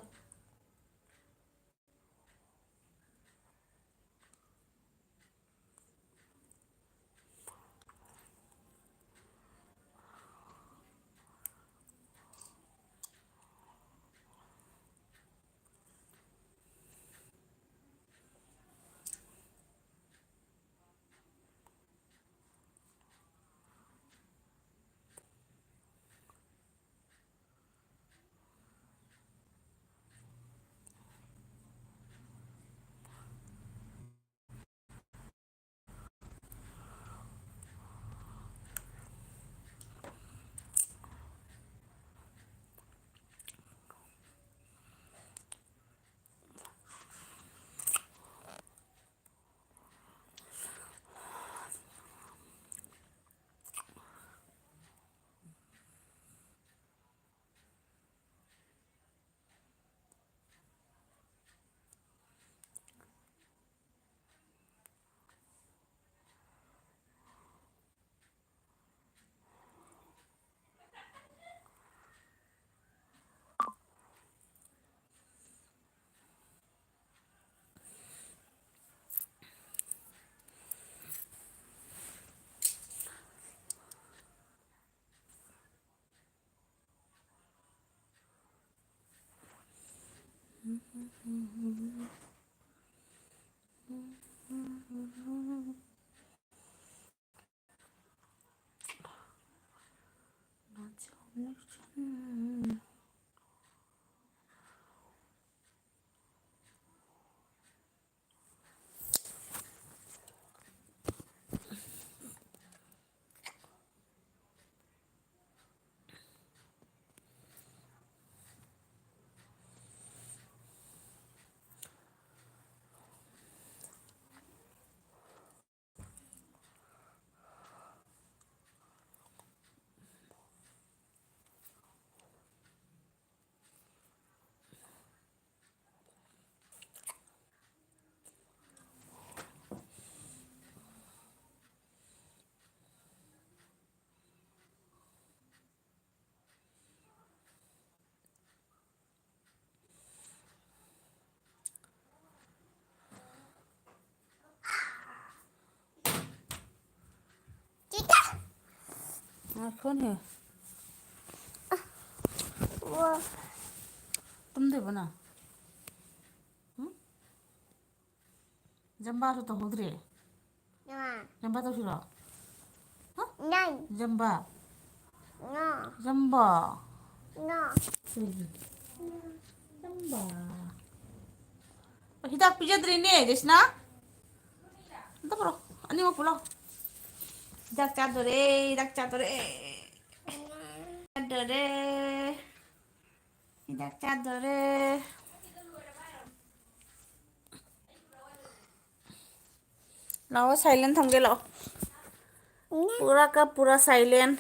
ꯉꯥꯏꯈꯣꯅꯦ ꯇꯨꯝꯗꯣꯏꯕ ꯅꯪ ꯖꯝꯕꯥꯁꯨ ꯇꯧꯍꯧꯗ꯭ꯔꯦ ꯖꯝꯕꯥ ꯇꯧꯁꯤꯔꯣ ꯖꯝꯕꯥ ꯖꯝꯕꯥ Hidak pijadrine, Desna? Ito bro, ano mo pulo? Hidak chadore, hidak chadore. Chadore. Hidak chadore. Lao silent thang ge lao. पूरा का पूरा साइलेंट